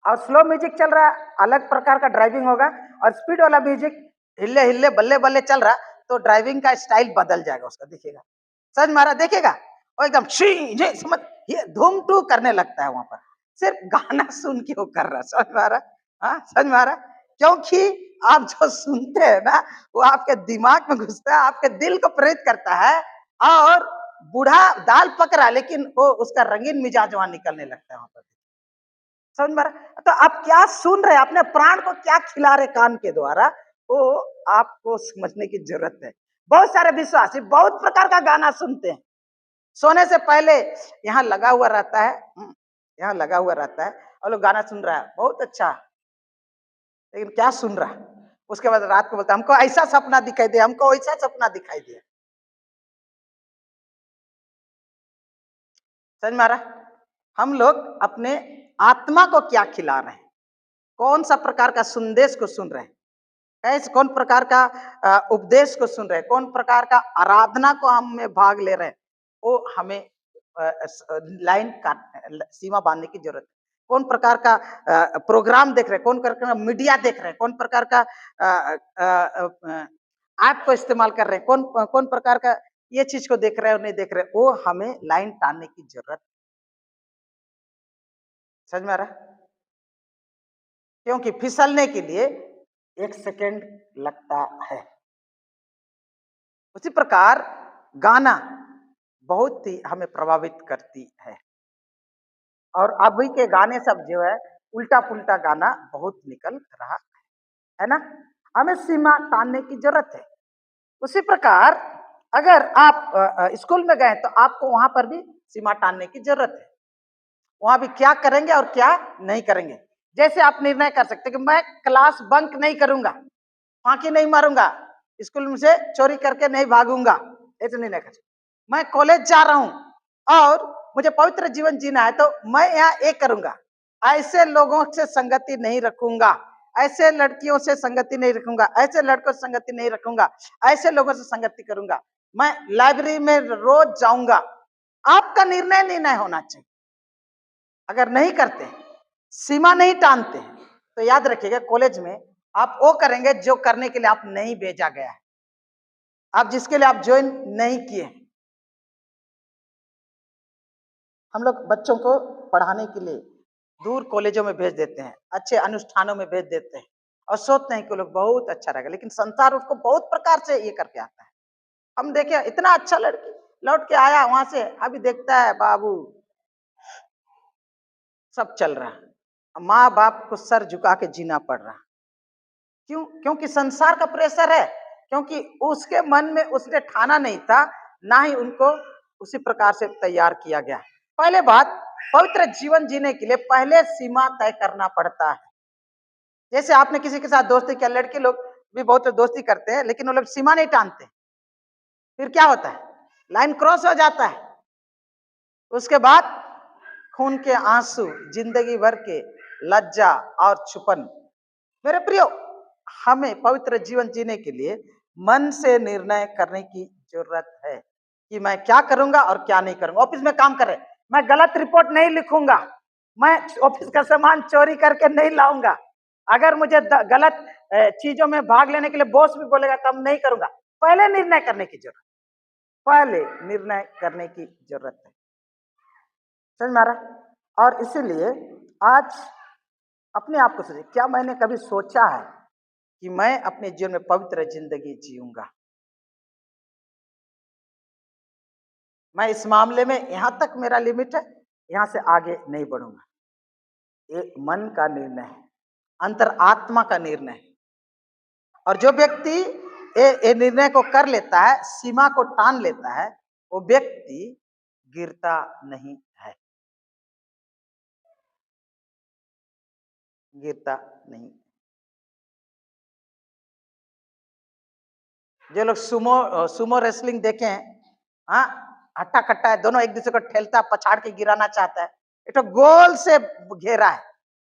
और स्लो म्यूजिक चल रहा है, अलग प्रकार का ड्राइविंग होगा, और स्पीड वाला म्यूजिक हिले हिले बल्ले बल्ले चल रहा, तो ड्राइविंग का स्टाइल बदल जाएगा उसका, देखिएगा। समझ मारा, देखिएगा वो एकदम समझ, ये धूम टू करने लगता है वहां पर, सिर्फ गाना सुन के वो कर रहा। समझ मारा? हाँ, समझ मारा? क्योंकि आप जो सुनते हैं ना, वो आपके दिमाग में घुसता है, आपके दिल को प्रेरित करता है, और बूढ़ा दाल पक रहा, लेकिन वो उसका रंगीन मिजाज वहां निकलने लगता है वहां पर। समझ में आ रहा है? तो आप क्या सुन रहे हैं, अपने प्राण को क्या खिला रहे कान के द्वारा, वो आपको समझने की जरूरत है। बहुत सारे विश्वासी बहुत प्रकार का गाना सुनते हैं, सोने से पहले यहाँ लगा हुआ रहता है, यहाँ लगा हुआ रहता है और लोग गाना सुन रहा है, बहुत अच्छा, लेकिन क्या सुन रहा है? उसके बाद रात को बोलता है हमको ऐसा सपना दिखाई दे, हमको ऐसा सपना दिखाई दिया। समझ में आ रहा है? हम लोग अपने आत्मा को क्या खिला रहे हैं, कौन सा प्रकार का संदेश को सुन रहे हैं, कैसे कौन प्रकार का उपदेश को सुन रहे हैं, कौन प्रकार का आराधना को हम में भाग ले रहे हैं, वो हमें लाइन काट सीमा बांधने की जरूरत है। कौन प्रकार का प्रोग्राम देख रहे हैं, कौन प्रकार का मीडिया देख रहे हैं, कौन प्रकार का ऐप को इस्तेमाल कर रहे हैं, कौन कौन प्रकार का ये चीज को देख रहे हैं और नहीं देख रहे हैं, वो हमें लाइन टानने की जरूरत। समझ में आ रहा है? क्योंकि फिसलने के लिए 1 सेकेंड लगता है। उसी प्रकार गाना बहुत ही हमें प्रभावित करती है, और अभी के गाने सब जो है उल्टा पुल्टा गाना बहुत निकल रहा है ना। हमें सीमा टानने की जरूरत है। उसी प्रकार अगर आप स्कूल में गए तो आपको वहां पर भी सीमा टानने की जरूरत है। वहां भी क्या करेंगे और क्या नहीं करेंगे, जैसे आप निर्णय कर सकते कि मैं क्लास बंक नहीं करूंगा, फांकी नहीं मारूंगा, स्कूल में से चोरी करके नहीं भागूंगा, ऐसे निर्णय कर सकते। मैं कॉलेज जा रहा हूं और मुझे पवित्र जीवन जीना है, तो मैं यहाँ एक करूंगा, ऐसे लोगों से संगति नहीं रखूंगा, ऐसे लड़कियों से संगति नहीं रखूंगा, ऐसे लड़कों से संगति नहीं रखूंगा, ऐसे लोगों से संगति करूंगा, मैं लाइब्रेरी में रोज जाऊंगा। आपका निर्णय होना चाहिए। अगर नहीं करते हैं, सीमा नहीं टानते हैं, तो याद रखिएगा कॉलेज में आप वो करेंगे जो करने के लिए आप नहीं भेजा गया है, आप जिसके लिए आप ज्वाइन नहीं किए। हम लोग बच्चों को पढ़ाने के लिए दूर कॉलेजों में भेज देते हैं, अच्छे अनुष्ठानों में भेज देते हैं और सोचते हैं कि लोग बहुत अच्छा रहेगा, लेकिन संसार उसको बहुत प्रकार से ये करके आता है। हम देखे इतना अच्छा लड़की लौट के आया वहां से, अभी देखता है बाबू सब चल रहा है, माँ बाप को सर झुका के जीना पड़ रहा। क्यों? क्योंकि संसार का प्रेशर है, क्योंकि उसके मन में उसने ठाना नहीं था, ना ही उनको उसी प्रकार से तैयार किया गया। पहले बात, पवित्र जीवन जीने के लिए पहले सीमा तय करना पड़ता है। जैसे आपने किसी के साथ दोस्ती किया, लड़के लोग भी बहुत दोस्ती करते हैं, लेकिन वो लोग सीमा नहीं टानते, फिर क्या होता है, लाइन क्रॉस हो जाता है। उसके बाद खून के आंसू, जिंदगी भर के लज्जा और छुपन। मेरे प्रियो, हमें पवित्र जीवन जीने के लिए मन से निर्णय करने की जरूरत है कि मैं क्या करूंगा और क्या नहीं करूंगा। ऑफिस में काम कर रहे, मैं गलत रिपोर्ट नहीं लिखूंगा, मैं ऑफिस का सामान चोरी करके नहीं लाऊंगा, अगर मुझे गलत चीजों में भाग लेने के लिए बॉस भी बोलेगा तब नहीं करूंगा। पहले निर्णय करने की जरूरत, पहले निर्णय करने की जरूरत है। समझ में आ रहा? और इसीलिए आज अपने आप को सोचिए, क्या मैंने कभी सोचा है कि मैं अपने जीवन में पवित्र जिंदगी जीऊंगा? मैं इस मामले में यहां तक मेरा लिमिट है, यहां से आगे नहीं बढ़ूंगा। ये मन का निर्णय है, अंतरात्मा का निर्णय है। और जो व्यक्ति ये निर्णय को कर लेता है, सीमा को टान लेता है, वो व्यक्ति गिरता नहीं है, गिरता नहीं। जो लोग सुमो सुमो रेसलिंग देखे हैं, हाँ, हट्टा कट्टा है, दोनों एक दूसरे को ठेलता पछाड़ के गिराना चाहता है, ये तो गोल से घेरा है,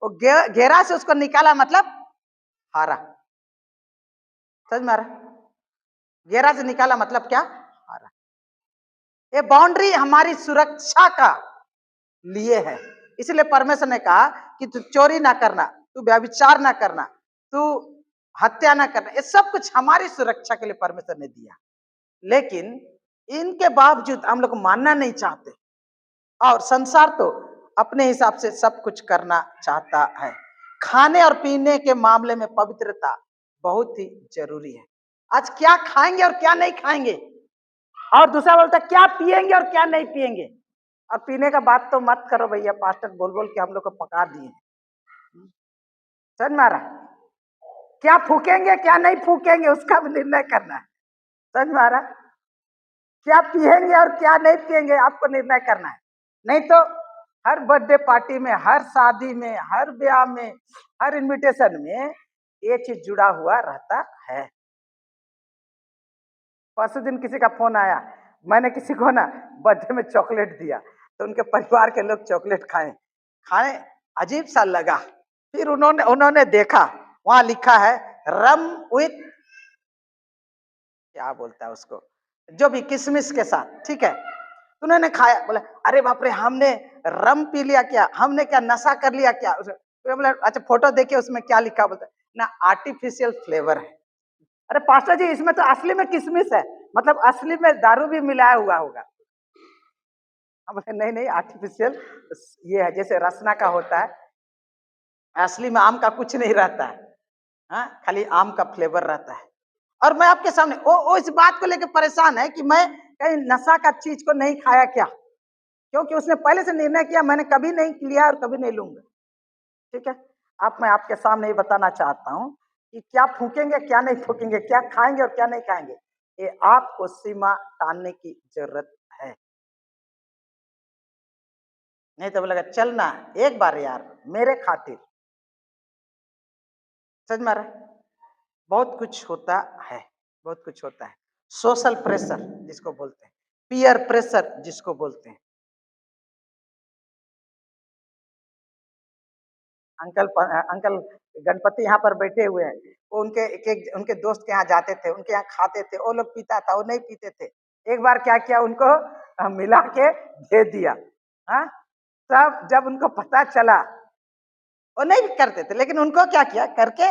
वो घेरा से उसको निकाला मतलब हारा। समझ में आ रहा? घेरा से निकाला मतलब क्या? हारा। ये बाउंड्री हमारी सुरक्षा का लिए है, इसलिए परमेश्वर ने कहा कि तू चोरी ना करना, तू व्यभिचार ना करना, तू हत्या ना करना, ये सब कुछ हमारी सुरक्षा के लिए परमेश्वर ने दिया। लेकिन इनके बावजूद हम लोग मानना नहीं चाहते, और संसार तो अपने हिसाब से सब कुछ करना चाहता है। खाने और पीने के मामले में पवित्रता बहुत ही जरूरी है। आज क्या खाएंगे और क्या नहीं खाएंगे, और दूसरा बोलता क्या पिएंगे और क्या नहीं पिएंगे। और पीने का बात तो मत करो भैया, पास्टर बोल बोल के हम लोग को पका दिए। समझ में आ रहा है? क्या फूकेंगे क्या नहीं फूकेंगे उसका भी निर्णय करना है। समझ में आ रहा है? क्या पिएंगे और क्या नहीं पिएंगे आपको निर्णय करना है। नहीं तो हर बर्थडे पार्टी में, हर शादी में, हर ब्याह में, हर इनविटेशन में ये चीज जुड़ा हुआ रहता है। परसों दिन किसी का फोन आया, मैंने किसी को ना बर्थडे में चॉकलेट दिया, तो उनके परिवार के लोग चॉकलेट खाए खाए अजीब सा लगा। फिर उन्होंने उन्होंने देखा वहां लिखा है रम विथ, क्या बोलता है उसको, जो भी किशमिश के साथ, ठीक है। तो उन्होंने खाया, बोला अरे बाप रे, हमने रम पी लिया क्या, हमने क्या नशा कर लिया क्या। तो बोला अच्छा फोटो देखिए उसमें क्या लिखा, बोलता ना आर्टिफिशियल फ्लेवर है। अरे पास्टर जी इसमें तो असली में किशमिश है, मतलब असली में दारू भी मिलाया हुआ होगा। हम बोले नहीं नहीं आर्टिफिशियल ये है, जैसे रसना का होता है, असली में आम का कुछ नहीं रहता है, हाँ खाली आम का फ्लेवर रहता है। और मैं आपके सामने वो इस बात को लेकर परेशान है कि मैं कहीं नशा का चीज को नहीं खाया क्या, क्योंकि उसने पहले से निर्णय किया मैंने कभी नहीं लिया और कभी नहीं लूंगा। ठीक है, अब मैं आपके सामने ये बताना चाहता हूँ कि क्या फूकेंगे क्या नहीं फूकेंगे, क्या खाएंगे और क्या नहीं खाएंगे, ये आपको सीमा टालने की जरूरत है। नहीं तो बोलेगा चलना एक बार यार मेरे खातिर। समझ में आ रहा है? बहुत कुछ होता है, बहुत कुछ होता है। सोशल प्रेशर जिसको बोलते हैं, पीयर प्रेशर जिसको बोलते हैं। अंकल गणपति यहाँ पर बैठे हुए हैं, वो उनके दोस्त के यहाँ जाते थे, उनके यहाँ खाते थे, वो लोग पीता था, वो नहीं पीते थे। एक बार क्या किया उनको मिला के दे दिया। हाँ, तब जब उनको पता चला, वो नहीं करते थे, लेकिन उनको क्या किया करके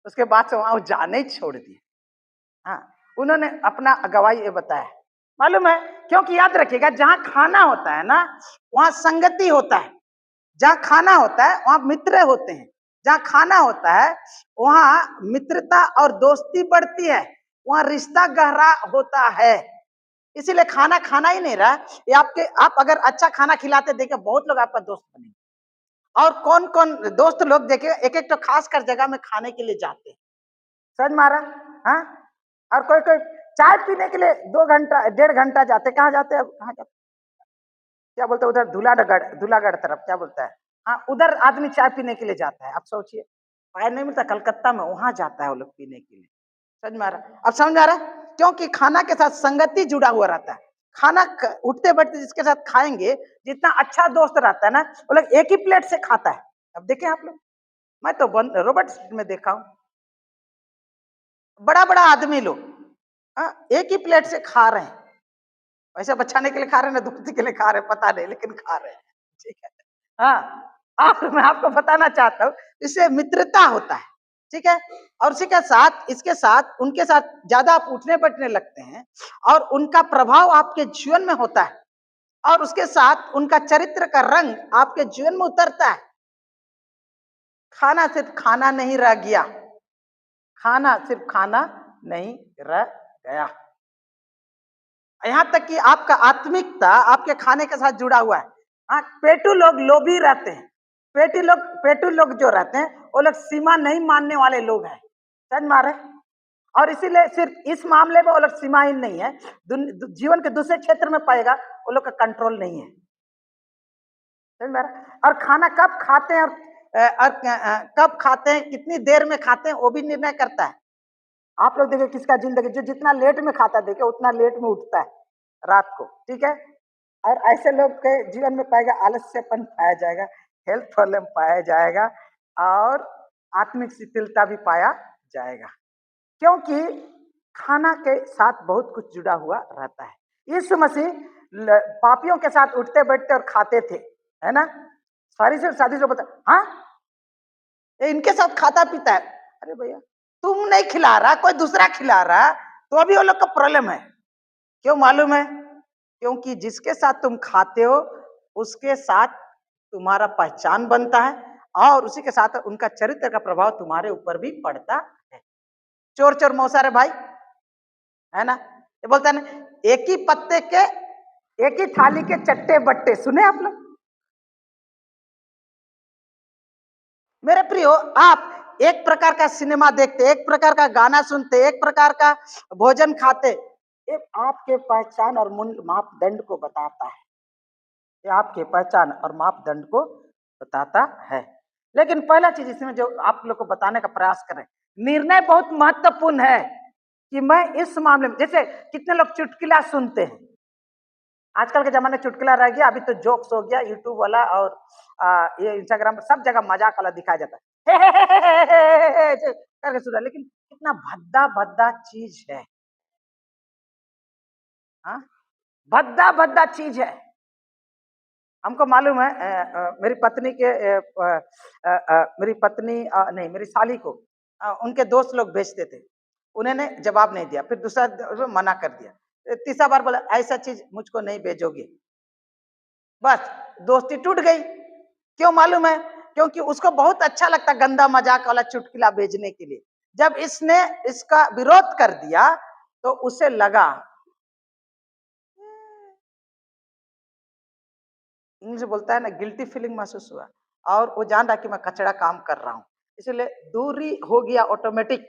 उसके बाद से वहां जाने ही छोड़ दिए। हाँ, उन्होंने अपना गवाही ये बताया, मालूम है, क्योंकि याद रखिएगा जहां खाना होता है ना वहां संगति होता है, जहां खाना होता है वहां मित्र होते हैं, जहां खाना होता है वहां मित्रता और दोस्ती बढ़ती है, वहां रिश्ता गहरा होता है। इसीलिए खाना खाना ही नहीं रहा, ये आपके आप अगर अच्छा खाना खिलाते देखे बहुत लोग आपका दोस्त बनेंगे। और कौन कौन दोस्त लोग देखे, एक एक तो खास कर जगह में खाने के लिए जाते हैं। समझ मारा? हाँ, और कोई कोई चाय पीने के लिए 2 घंटा 1.5 घंटा जाते, कहाँ जाते हैं, कहाँ जाते, क्या बोलते हैं उधर धुलागढ़ तरफ, क्या बोलता है, हाँ उधर आदमी चाय पीने के लिए जाता है। आप सोचिए चाय नहीं मिलता कलकत्ता में, वहां जाता है वो लोग पीने के लिए। समझ में आ रहा? अब समझ आ रहा है? क्योंकि खाना के साथ संगति जुड़ा हुआ रहता है। खाना उठते बैठते जिसके साथ खाएंगे, जितना अच्छा दोस्त रहता है ना, वो लोग एक ही प्लेट से खाता है। अब देखें आप लोग, मैं तो रोबोट में देखा हूँ, बड़ा बड़ा आदमी लोग एक ही प्लेट से खा रहे हैं। पैसा बचाने के लिए खा रहे हैं ना दोस्ती के लिए खा रहे हैं पता नहीं, लेकिन खा रहे हैं। ठीक है, हाँ, और मैं आपको बताना चाहता हूँ इससे मित्रता होता है। ठीक है, और उसी के साथ इसके साथ उनके साथ ज्यादा आप उठने बैठने लगते हैं और उनका प्रभाव आपके जीवन में होता है, और उसके साथ उनका चरित्र का रंग आपके जीवन में उतरता है। खाना सिर्फ खाना नहीं रह गया, खाना सिर्फ खाना नहीं रह गया, यहाँ तक कि आपका आत्मिकता आपके खाने के साथ जुड़ा हुआ है। हाँ, पेटू लोग लोभी रहते हैं, पेटू लोग जो रहते हैं वो लोग सीमा नहीं मानने वाले लोग हैं। समझ मारे? और इसीलिए सिर्फ इस मामले में वो लोग सीमाहीन नहीं है, जीवन के दूसरे क्षेत्र में पाएगा वो लोग का कंट्रोल नहीं है। समझ में आ रहा है? और खाना कब खाते हैं और कब खाते हैं, कितनी देर में खाते हैं, वो भी निर्णय करता है। आप लोग देखिए किसका जिंदगी, जो जितना लेट में खाता है देखिए उतना लेट में उठता है रात को। ठीक है, और ऐसे लोग के जीवन में पाएगा आलस्यपन पाया जाएगा, हेल्थ प्रॉब्लम पाया जाएगा, और आत्मिक शिथिलता भी पाया जाएगा, क्योंकि खाना के साथ बहुत कुछ जुड़ा हुआ रहता है। यीशु मसीह पापियों के साथ उठते बैठते और खाते थे, है ना? सारी से शादी जो बता, हाँ ये इनके साथ खाता पीता है। अरे भैया तुम नहीं खिला रहा, कोई दूसरा खिला रहा, तो अभी वो लोग का प्रॉब्लम है। क्यों मालूम है? क्योंकि जिसके साथ तुम खाते हो उसके साथ तुम्हारा पहचान बनता है, और उसी के साथ उनका चरित्र का प्रभाव तुम्हारे ऊपर भी पड़ता है। चोर चोर मौसारे भाई, है ना? ये बोलता है ना, एक ही पत्ते के एक ही थाली के चट्टे बट्टे, सुने आप लोग? मेरे प्रियो, आप एक प्रकार का सिनेमा देखते, एक प्रकार का गाना सुनते, एक प्रकार का भोजन खाते, ये आपके पहचान और मूल्य मापदंड को बताता है। ये आपके पहचान और मापदंड को बताता है। लेकिन पहला चीज इसमें जो आप लोग को बताने का प्रयास करें, निर्णय बहुत महत्वपूर्ण है कि मैं इस मामले में, जैसे कितने लोग चुटकुला सुनते हैं। आजकल के जमाने में चुटकुला रह गया, अभी तो जोक्स हो गया, यूट्यूब वाला और ये इंस्टाग्राम पर सब जगह मजाक वाला दिखाया जाता है। करके सुना, लेकिन कितना भद्दा भद्दा चीज है। हाँ, भद्दा भद्दा चीज है। हमको मालूम है, मेरी पत्नी के मेरी पत्नी नहीं, मेरी साली को उनके दोस्त लोग भेजते थे। उन्होंने जवाब नहीं दिया, फिर दूसरा मना कर दिया, तीसरा बार बोला ऐसा चीज मुझको नहीं भेजोगे। बस दोस्ती टूट गई। क्यों मालूम है? क्योंकि उसको बहुत अच्छा लगता गंदा मजाक वाला चुटकुला भेजने के लिए। जब इसने इसका विरोध कर दिया तो उसे लगा, इंग्लिश बोलता है ना, गिल्टी फीलिंग महसूस हुआ, और वो जान रहा कि मैं कचड़ा काम कर रहा हूं, इसलिए दूरी हो गया ऑटोमेटिक।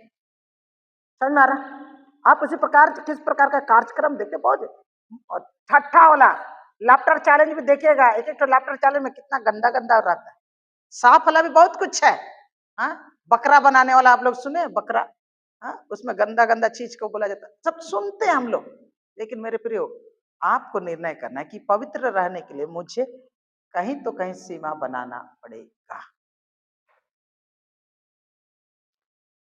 समझ में आ रहा? आप इसी प्रकार किस प्रकार का कार्यक्रम देखते, बहुत ठट्ठा वाला लाफ्टर चैलेंज भी देखिएगा। एक एक तो लाफ्टर चैलेंज में कितना गंदा गंदा रहता है। साफ वाला भी बहुत कुछ है। हाँ, बकरा बनाने वाला आप लोग सुने, बकरा, हाँ, उसमें गंदा गंदा चीज को बोला जाता है, सब सुनते हैं हम लोग। लेकिन मेरे प्रियो, आपको निर्णय करना है कि पवित्र रहने के लिए मुझे कहीं तो कहीं सीमा बनाना पड़ेगा।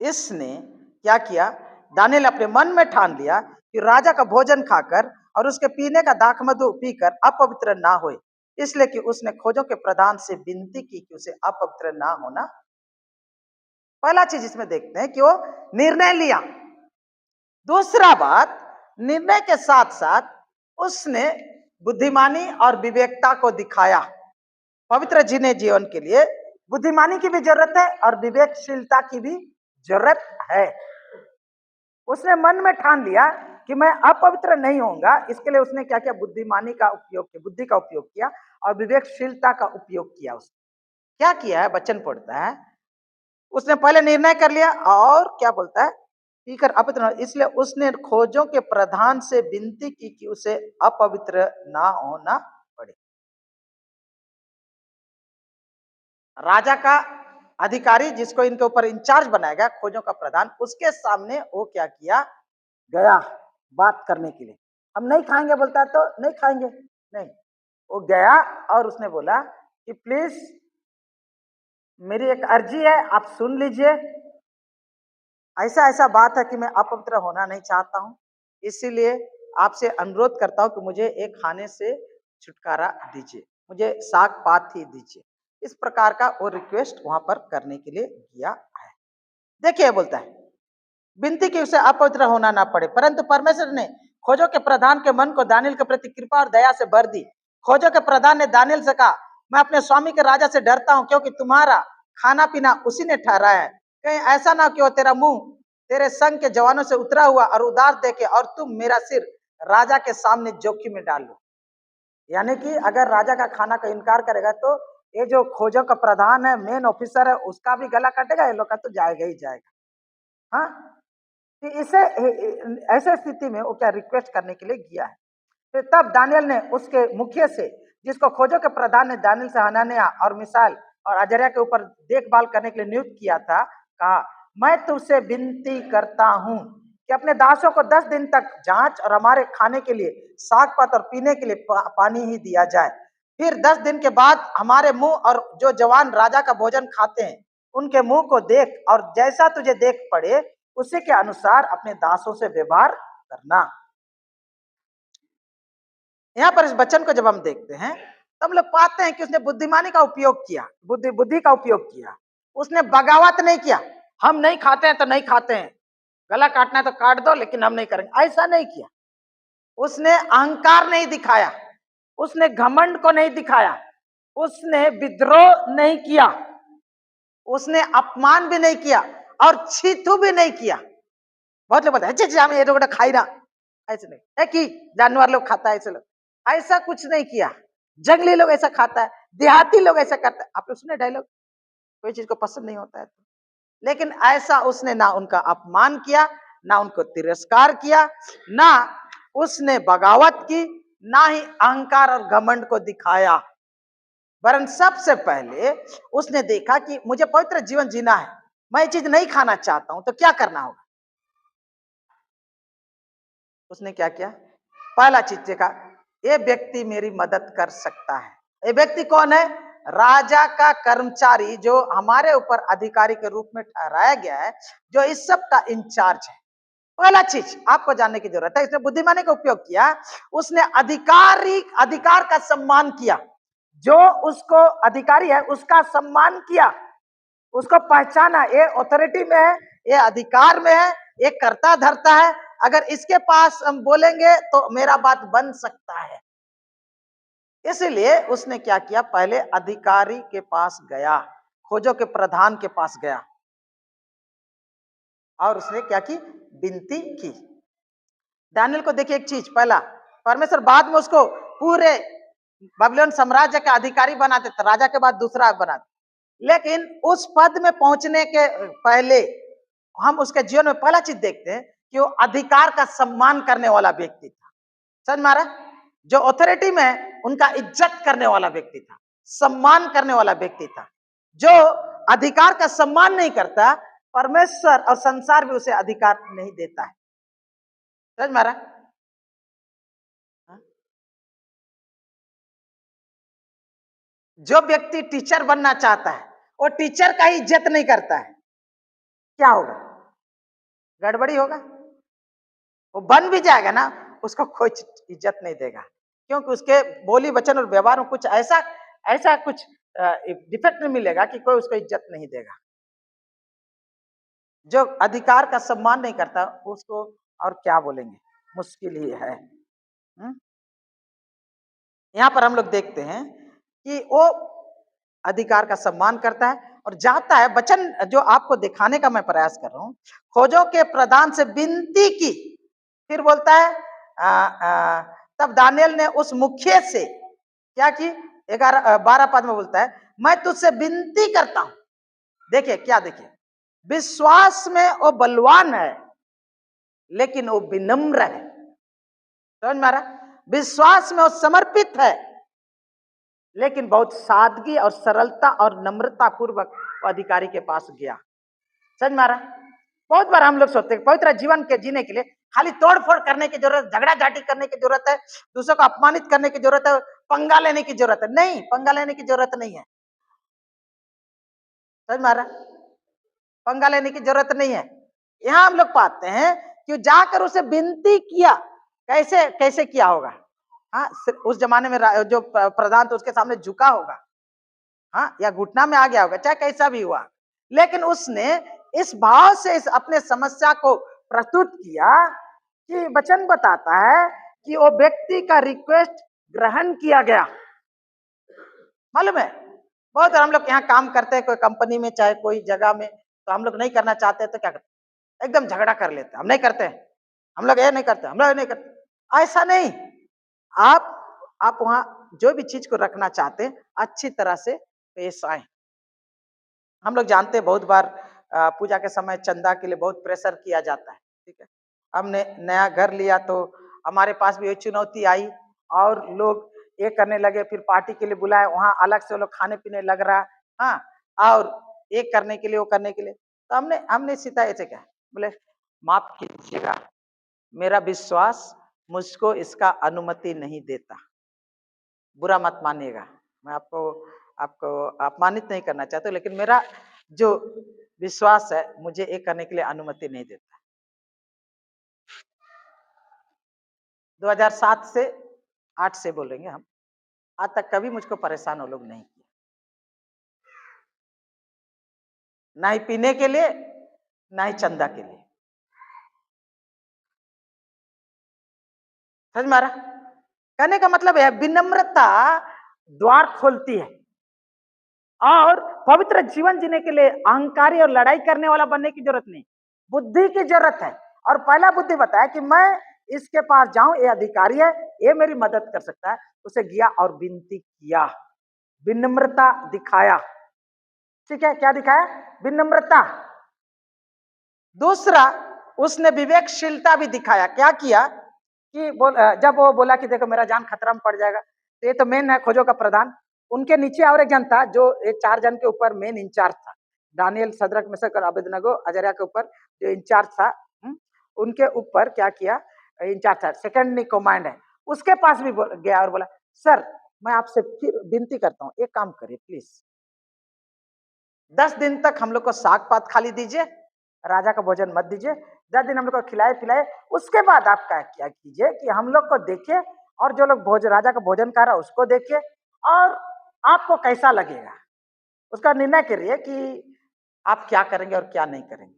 इसने क्या किया? दानियल अपने मन में ठान लिया कि राजा का भोजन खाकर और उसके पीने का दाखमधु पीकर अपवित्र ना होए, इसलिए कि उसने खोजों के प्रधान से विनती की कि उसे अपवित्र ना होना। पहला चीज इसमें देखते हैं कि वो निर्णय लिया। दूसरा बात, निर्णय के साथ साथ उसने बुद्धिमानी और विवेकता को दिखाया। पवित्र जीने जीवन के लिए बुद्धिमानी की भी जरूरत है और विवेकशीलता की भी जरूरत है। उसने मन में ठान लिया कि मैं अपवित्र नहीं होऊंगा, इसके लिए उसने क्या किया? बुद्धिमानी का उपयोग किया, बुद्धि का उपयोग किया और विवेकशीलता का उपयोग किया। उसने क्या किया है? वचन पढ़ता है, उसने पहले निर्णय कर लिया और क्या बोलता है? पीकर अपवित्र, इसलिए उसने खोजों के प्रधान से विनती की कि उसे अपवित्र ना होना पड़े। राजा का अधिकारी जिसको इनके ऊपर इंचार्ज बनाया गया, खोजों का प्रधान, उसके सामने वो क्या किया? गया बात करने के लिए। हम नहीं खाएंगे बोलता है तो नहीं खाएंगे, नहीं, वो गया और उसने बोला कि प्लीज मेरी एक अर्जी है, आप सुन लीजिए। ऐसा ऐसा बात है कि मैं अपवित्र होना नहीं चाहता हूं, इसीलिए आपसे अनुरोध करता हूं कि मुझे एक खाने से छुटकारा दीजिए, मुझे साग पात ही दीजिए। इस प्रकार का वो रिक्वेस्ट वहां पर करने के लिए किया है। देखिए बोलता है, विनती की उसे अपवित्र होना ना पड़े, परंतु परमेश्वर ने खोजों के प्रधान के मन को दानियल के प्रति कृपा और दया से भर दी। खोजों के प्रधान ने दानियल से कहा, मैं अपने स्वामी के राजा से डरता हूं, क्योंकि तुम्हारा खाना पीना उसी ने ठहराया है। कहीं ऐसा ना कि वो तेरा मुंह तेरे संग के जवानों से उतरा हुआ और उदार देके और तुम मेरा सिर राजा के सामने जोखिम में डाल लो। यानी कि अगर राजा का खाना का इनकार करेगा तो ये जो खोजों का प्रधान है, मेन ऑफिसर है, उसका भी गला कटेगा, ये लोग का तो जाएगा ही जाएगा। हाँ, कि इसे ऐसे स्थिति में वो क्या रिक्वेस्ट करने के लिए गया है। फिर तब दानियल ने उसके मुखिया से, जिसको खोजों के प्रधान ने दानियल से हनानिया और मिसाल और अजरिया के ऊपर देखभाल करने के लिए नियुक्त किया था, कहा, मैं तुझसे विनती करता हूं कि अपने दासों को 10 दिन तक जांच और हमारे खाने के लिए साग पात और पीने के लिए पानी ही दिया जाए। फिर 10 दिन के बाद हमारे मुंह और जो जवान राजा का भोजन खाते हैं उनके मुंह को देख, और जैसा तुझे देख पड़े उसी के अनुसार अपने दासों से व्यवहार करना। यहाँ पर इस वचन को जब हम देखते हैं तो हम लोग पाते हैं कि उसने बुद्धिमानी का उपयोग किया, बुद्धि का उपयोग किया। उसने बगावत नहीं किया, हम नहीं खाते हैं तो नहीं खाते हैं, गला काटना है तो काट दो लेकिन हम नहीं करेंगे, ऐसा नहीं किया। उसने अहंकार नहीं दिखाया, उसने घमंड को नहीं दिखाया, उसने विद्रोह नहीं किया, उसने अपमान भी नहीं किया और छीतू भी नहीं किया। बहुत लोग बताते हैं हम ये लोग खाई ना, ऐसे नहीं है कि जानवर लोग खाता है, ऐसे लोग ऐसा कुछ नहीं किया। जंगली लोग ऐसा खाता है, देहाती लोग ऐसा करता है। आप लोग सुने डायलॉग, कोई चीज को पसंद नहीं होता है तो। लेकिन ऐसा उसने ना उनका अपमान किया, ना उनको तिरस्कार किया, ना उसने बगावत की, ना ही अहंकार और घमंड को दिखाया। वरन सबसे पहले उसने देखा कि मुझे पवित्र जीवन जीना है, मैं ये चीज नहीं खाना चाहता हूं, तो क्या करना होगा। उसने क्या किया, पहला चीज देखा, ये व्यक्ति मेरी मदद कर सकता है। ये व्यक्ति कौन है, राजा का कर्मचारी, जो हमारे ऊपर अधिकारी के रूप में ठहराया गया है, जो इस सब का इंचार्ज है। पहला चीज आपको जानने की जरूरत है, इसने बुद्धिमानी का उपयोग किया, उसने अधिकार का सम्मान किया, जो उसको अधिकारी है उसका सम्मान किया, उसको पहचाना, ये अथॉरिटी में है, ये अधिकार में है, ये करता धरता है, अगर इसके पास हम बोलेंगे तो मेरा बात बन सकता है। इसलिए उसने क्या किया, पहले अधिकारी के पास गया, खोजों के प्रधान के पास गया और उसने क्या की, विनती की। दानियल को देखिए एक चीज, पहला परमेश्वर बाद में उसको पूरे बाबिलोन साम्राज्य का अधिकारी बना देता, राजा के बाद दूसरा बना देता, लेकिन उस पद में पहुंचने के पहले हम उसके जीवन में पहला चीज देखते हैं कि वो अधिकार का सम्मान करने वाला व्यक्ति था। समझ मारा, जो अथॉरिटी में उनका इज्जत करने वाला व्यक्ति था, सम्मान करने वाला व्यक्ति था। जो अधिकार का सम्मान नहीं करता, परमेश्वर और संसार भी उसे अधिकार नहीं देता है। समझ मारा। जो व्यक्ति टीचर बनना चाहता है, वो टीचर का ही इज्जत नहीं करता है, क्या होगा, गड़बड़ी होगा। वो बन भी जाएगा ना, उसको कोई इज्जत नहीं देगा, क्योंकि उसके बोली वचन और व्यवहार में कुछ ऐसा ऐसा कुछ डिफेक्ट नहीं मिलेगा कि कोई उसको इज्जत नहीं देगा। जो अधिकार का सम्मान नहीं करता उसको और क्या बोलेंगे, मुश्किल ही है। यहाँ पर हम लोग देखते हैं कि वो अधिकार का सम्मान करता है और जाता है। वचन जो आपको दिखाने का मैं प्रयास कर रहा हूं, खोजों के प्रधान से विनती की, फिर बोलता है तब दानियल ने उस मुखिया से क्या की, 12 पद में बोलता है, मैं तुझसे विनती करता हूं। देखिए क्या, देखिए विश्वास में वो बलवान है, लेकिन वो विनम्र है। समझ में आ रहा, विश्वास में वो समर्पित है, लेकिन बहुत सादगी और सरलता और नम्रता पूर्वक अधिकारी के पास गया। समझ में आ रहा, बहुत बार हम लोग सोचते हैं पवित्र जीवन के जीने के लिए खाली तोड़ फोड़ करने की जरूरत, झगड़ा झाटी करने की जरूरत है, दूसरों को अपमानित करने की जरूरत है, पंगा लेने की जरूरत है। नहीं, पंगा लेने की जरूरत नहीं है। समझ में आ रहा, पंगा लेने की जरूरत नहीं है। यहां हम लोग पाते हैं कि जाकर उसे विनती किया। कैसे कैसे किया होगा, हाँ, उस जमाने में जो प्रधान तो उसके सामने झुका होगा, हाँ, या घुटना में आ गया होगा, चाहे कैसा भी हुआ, लेकिन उसने इस भाव से इस अपने समस्या को प्रस्तुत किया कि वचन बताता है कि वो व्यक्ति का रिक्वेस्ट ग्रहण किया गया। मालूम है, बहुत हम लोग यहाँ काम करते हैं, कोई कंपनी में चाहे कोई जगह में, तो हम लोग नहीं करना चाहते तो क्या करते, एकदम झगड़ा कर लेते हैं, हम नहीं करते, हम लोग ये नहीं करते, हम लोग ये नहीं करते। ऐसा नहीं, आप वहां जो भी चीज को रखना चाहते हैं अच्छी तरह से पेश आए। हम लोग जानते हैं बहुत बार पूजा के समय चंदा के लिए बहुत प्रेशर किया जाता है, ठीक है। हमने नया घर लिया तो हमारे पास भी ये चुनौती आई और लोग ये करने लगे, फिर पार्टी के लिए बुलाए, वहां अलग से लोग खाने पीने लग रहा, हाँ, और एक करने के लिए वो करने के लिए, तो हमने हमने सीधा ऐसे कहा, बोले माफ कीजिएगा, मेरा विश्वास मुझको इसका अनुमति नहीं देता, बुरा मत मानिएगा, मैं आपको आपको अपमानित नहीं करना चाहता, लेकिन मेरा जो विश्वास है मुझे एक करने के लिए अनुमति नहीं देता। 2007 से 8 से बोलेंगे हम, आज तक कभी मुझको परेशान वो लोग नहीं किया, ना ही पीने के लिए ना ही चंदा के लिए। समझ में आ रहा, कहने का मतलब है विनम्रता द्वार खोलती है, और पवित्र जीवन जीने के लिए अहंकारी और लड़ाई करने वाला बनने की जरूरत नहीं, बुद्धि की जरूरत है। और पहला बुद्धि बताया कि मैं इसके पास जाऊं, ये अधिकारी है, ये मेरी मदद कर सकता है, उसे गया और विनती किया, विनम्रता दिखाया। ठीक है, क्या दिखाया? विनम्रता। दूसरा, उसने विवेकशीलता भी दिखाया। क्या किया कि जब वो बोला कि देखो मेरा जान खतरा में पड़ जाएगा, तो ये तो मेन है खोजों का प्रधान। उनके नीचे और एक जन था जो ये 4 जन के ऊपर मेन इंचार्ज था। दानियल, सद्रक, मेशक और अबेदनगो, अजर्या के ऊपर जो इंचार्ज था, उनके ऊपर क्या किया, इंचार्ज था, सेकंड इन कमांड है। उसके पास भी गया और बोला, सर मैं आपसे फिर विनती करता हूँ, एक काम करिए प्लीज, 10 दिन तक हम लोग को साग पात खाली दीजिए, राजा का भोजन मत दीजिए, 10 दिन हम लोग को खिलाए पिलाए, उसके बाद आप क्या कीजिए कि हम लोग को देखिए, और जो लोग राजा का भोजन खा रहा है उसको देखिए, और आपको कैसा लगेगा उसका निर्णय करिए कि आप क्या करेंगे और क्या नहीं करेंगे।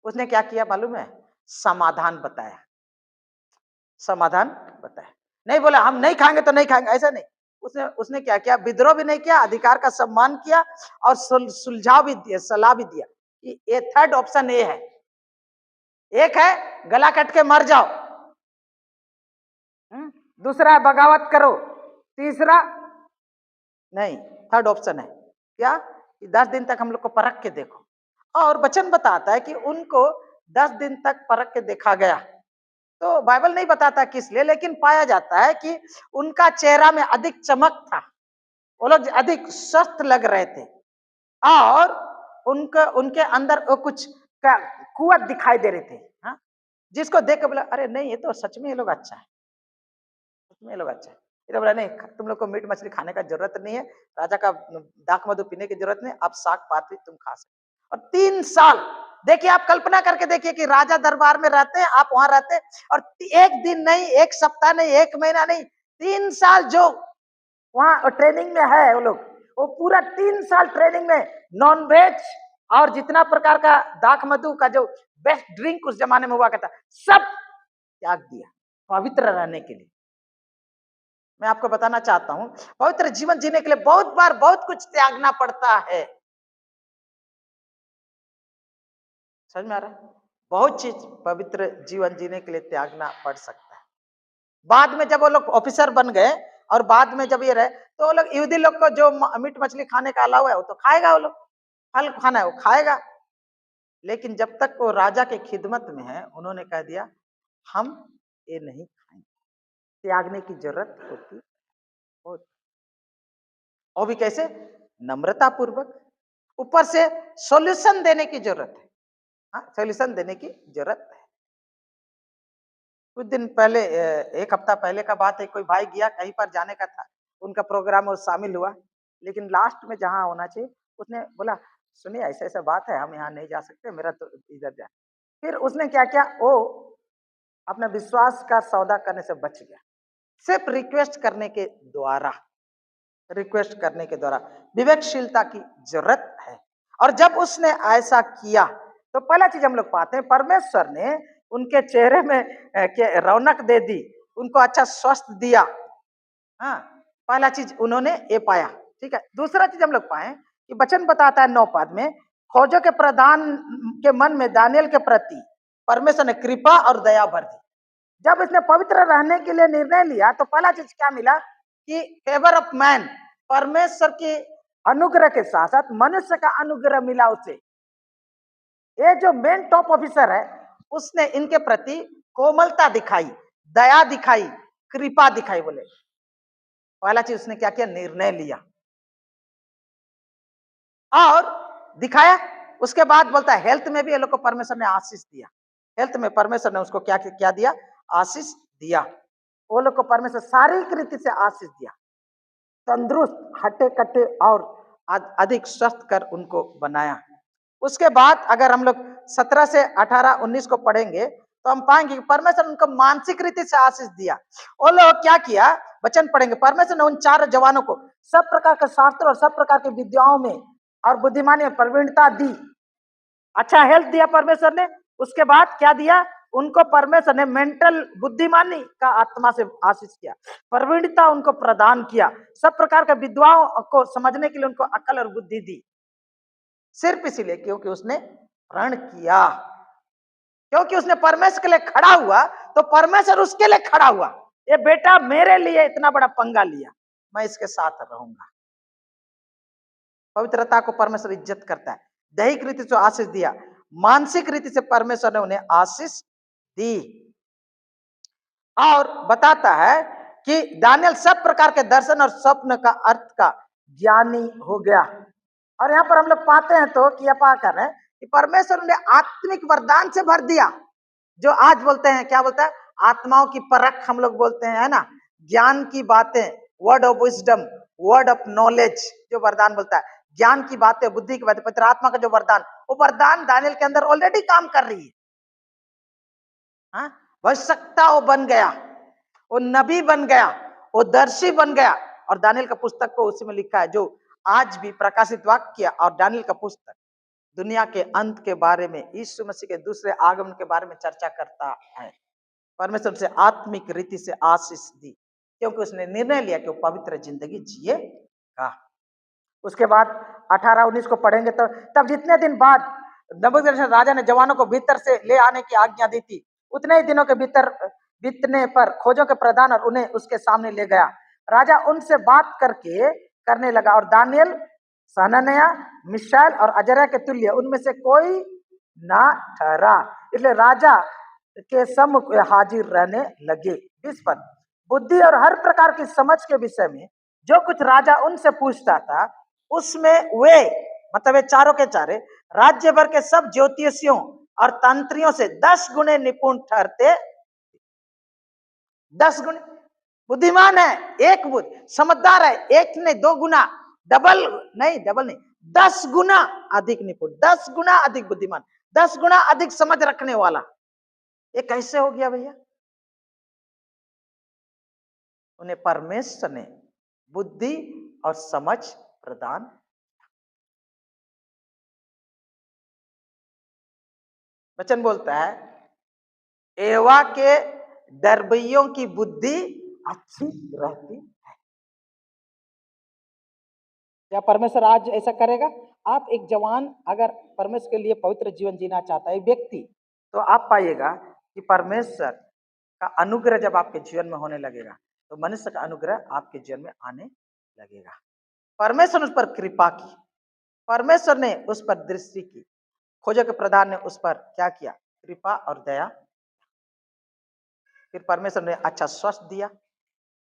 उसने क्या किया मालूम है? समाधान बताया। समाधान बताया, नहीं बोला हम नहीं खाएंगे तो नहीं खाएंगे, ऐसा नहीं। उसने क्या किया? विद्रोह भी नहीं किया, अधिकार का सम्मान किया, और सुलझाव भी दिया, सलाह भी दिया कि ये थर्ड ऑप्शन ये है। एक है गला कट के मर जाओ, दूसरा है बगावत करो, तीसरा नहीं, थर्ड ऑप्शन है क्या कि 10 दिन तक हम लोग को परख के देखो। और वचन बताता है कि उनको 10 दिन तक परख के देखा गया। तो बाइबल नहीं बताता किस लिए, लेकिन पाया जाता है कि उनका चेहरा में अधिक चमक था, वो लोग अधिक स्वस्थ लग रहे थे, और उनके अंदर वो कुछ कुवत दिखाई दे रहे थे। हाँ, जिसको देख के बोला अरे नहीं ये तो सच में ये लोग अच्छा है, सच में ये लोग अच्छा है। ये तो बोला नहीं तुम लोग को मीट मछली खाने का जरूरत नहीं है, राजा का दाख मधु पीने की जरूरत नहीं, आप साग पात भी तुम खा सकते। और 3 साल देखिए, आप कल्पना करके देखिए कि राजा दरबार में रहते हैं, आप वहां रहते हैं, और एक दिन नहीं, एक सप्ताह नहीं, एक महीना नहीं, 3 साल जो वहां ट्रेनिंग में है वो लोग, वो पूरा 3 साल ट्रेनिंग में नॉन वेज और जितना प्रकार का दाख मधु का जो बेस्ट ड्रिंक उस जमाने में हुआ करता, सब त्याग दिया पवित्र रहने के लिए। मैं आपको बताना चाहता हूं, पवित्र जीवन जीने के लिए बहुत बार बहुत कुछ त्यागना पड़ता है। समझ में आ रहा है? बहुत चीज पवित्र जीवन जीने के लिए त्यागना पड़ सकता है। बाद में जब वो लोग ऑफिसर बन गए और बाद में जब ये रहे, तो वो लोग यहूदी लोग को जो मीट मछली खाने का अलावा है वो तो खाएगा, वो लोग फल खाना है वो खाएगा, लेकिन जब तक वो राजा के खिदमत में है उन्होंने कह दिया हम ये नहीं खाएंगे। त्यागने की जरूरत होती, और भी कैसे? नम्रता पूर्वक, ऊपर से सॉल्यूशन देने की जरूरत है। हाँ, सॉल्यूशन देने की जरूरत है। कुछ दिन पहले, एक हफ्ता पहले का बात है, कोई भाई गया कहीं पर जाने का था, उनका प्रोग्राम वो शामिल हुआ, लेकिन लास्ट में जहाँ होना चाहिए उसने बोला सुनिए ऐसा ऐसा बात है, हम यहाँ नहीं जा सकते, मेरा तो इधर जा। फिर उसने क्या किया, वो अपने विश्वास का सौदा करने से बच गया, सिर्फ रिक्वेस्ट करने के द्वारा, रिक्वेस्ट करने के द्वारा। विवेकशीलता की जरूरत है। और जब उसने ऐसा किया तो पहला चीज हम लोग पाते हैं, परमेश्वर ने उनके चेहरे में रौनक दे दी, उनको अच्छा स्वास्थ्य दिया। हाँ, पहला चीज उन्होंने ये पाया। ठीक है, दूसरा चीज हम लोग पाए कि वचन बताता है 9 पद में, खोजों के प्रधान के मन में दानियल के प्रति परमेश्वर ने कृपा और दया भर दी। जब इसने पवित्र रहने के लिए निर्णय लिया तो पहला चीज क्या मिला कि फेवर ऑफ मैन, परमेश्वर के अनुग्रह के साथ साथ मनुष्य का अनुग्रह मिला उसे। ये जो मेन टॉप ऑफिसर है उसने इनके प्रति कोमलता दिखाई, दया दिखाई, कृपा दिखाई। बोले पहला चीज उसने क्या किया, निर्णय लिया और दिखाया। उसके बाद बोलता है हेल्थ में भी ये लोग को परमेश्वर ने आशीष दिया, हेल्थ में परमेश्वर ने उसको क्या क्या दिया, आशीष दिया। वो लोग को परमेश्वर शारीरिक रीति से आशीष दिया, तंदुरुस्त, हट्टे कट्टे और अधिक स्वस्थ कर उनको बनाया। उसके बाद अगर हम लोग 17 से 18 19 को पढ़ेंगे तो हम पाएंगे कि परमेश्वर उनको मानसिक रीति से आशीष दिया। वो लोग क्या किया, वचन पढ़ेंगे, परमेश्वर ने उन 4 जवानों को सब प्रकार के शास्त्र और सब प्रकार की विद्याओं में और बुद्धिमानी में प्रवीणता दी। अच्छा हेल्थ दिया परमेश्वर ने। उसके बाद क्या दिया, उनको परमेश्वर ने मेंटल बुद्धिमानी का आत्मा से आशीष किया, प्रवीणता उनको प्रदान किया, सब प्रकार के विद्वाओं को समझने के लिए उनको अकल और बुद्धि दी। सिर्फ इसीलिए क्योंकि उसने प्रण किया, क्योंकि उसने परमेश्वर के लिए खड़ा हुआ तो परमेश्वर उसके लिए खड़ा हुआ। ये बेटा मेरे लिए इतना बड़ा पंगा लिया, मैं इसके साथ रहूंगा। पवित्रता को परमेश्वर इज्जत करता है। दैहिक रीति से आशीष दिया, मानसिक रीति से परमेश्वर ने उन्हें आशीष दी। और बताता है कि दानियल सब प्रकार के दर्शन और स्वप्न का अर्थ का ज्ञानी हो गया। और यहाँ पर हम लोग पाते हैं तो कि पा कर रहे हैं कि परमेश्वर ने आत्मिक वरदान से भर दिया, जो आज बोलते हैं, क्या बोलता है, आत्माओं की परख हम लोग बोलते हैं, है ना, ज्ञान की बातें, word of wisdom, word of knowledge, जो वरदान बोलता है, ज्ञान की बातें, बुद्धि की बातें, पवित्र आत्मा का जो वरदान, वो वरदान दानियल के अंदर ऑलरेडी काम कर रही है। आवश्यकता वो बन गया, वो नबी बन गया, वो दर्शी बन गया। और दानियल का पुस्तक को उसी में लिखा है, जो आज भी प्रकाशित वाक्य और दानियल का पुस्तक दुनिया के अंत के बारे में, यीशु मसीह के दूसरे आगमन के बारे में चर्चा करता है। परमेश्वर से आत्मिक रीति से आशीष दी, क्योंकि उसने निर्णय लिया कि वो पवित्र जिंदगी जिएगा। उसके बाद 18-19 को पढ़ेंगे तो, तब जितने दिन बाद नबूकदनेस्सर राजा ने जवानों को भीतर से ले आने की आज्ञा दी थी, उतने ही दिनों के भीतर बीतने पर खोजों के प्रधान और उन्हें उसके सामने ले गया। राजा उनसे बात करने लगा, और दानियल, हनन्याह, मिशाएल और अजर्याह के तुल्य उनमें से कोई ना ठहरा, इसलिए राजा के सम्मुख हाजिर रहने लगे। 20 पद, बुद्धि और हर प्रकार की समझ के विषय में जो कुछ राजा उनसे पूछता था, उसमें वे, मतलब वे चारों के चारे राज्य भर के सब ज्योतिषियों और तंत्रियों से 10 गुने निपुण ठहरते। 10 गुने बुद्धिमान है, एक बुद्ध समझदार है, एक नहीं 2 गुना, डबल नहीं, 10 गुना अधिक निपुण, 10 गुना अधिक बुद्धिमान, 10 गुना अधिक समझ रखने वाला। ये कैसे हो गया भैया? उन्हें परमेश्वर ने बुद्धि और समझ प्रदान। वचन बोलता है, एवा के डरबइयों की बुद्धि अच्छी रहती है। क्या परमेश्वर आज ऐसा करेगा? आप एक जवान अगर परमेश्वर के लिए पवित्र जीवन जीना चाहता है, व्यक्ति, तो आप पाइएगा कि परमेश्वर का अनुग्रह जब आपके जीवन में होने लगेगा, तो मनुष्य का अनुग्रह आपके जीवन में आने लगेगा। परमेश्वर ने उस पर कृपा की, परमेश्वर ने उस पर दृष्टि की, खोजों के प्रधान ने उस पर क्या किया? कृपा और दया। फिर परमेश्वर ने अच्छा स्वास्थ्य दिया,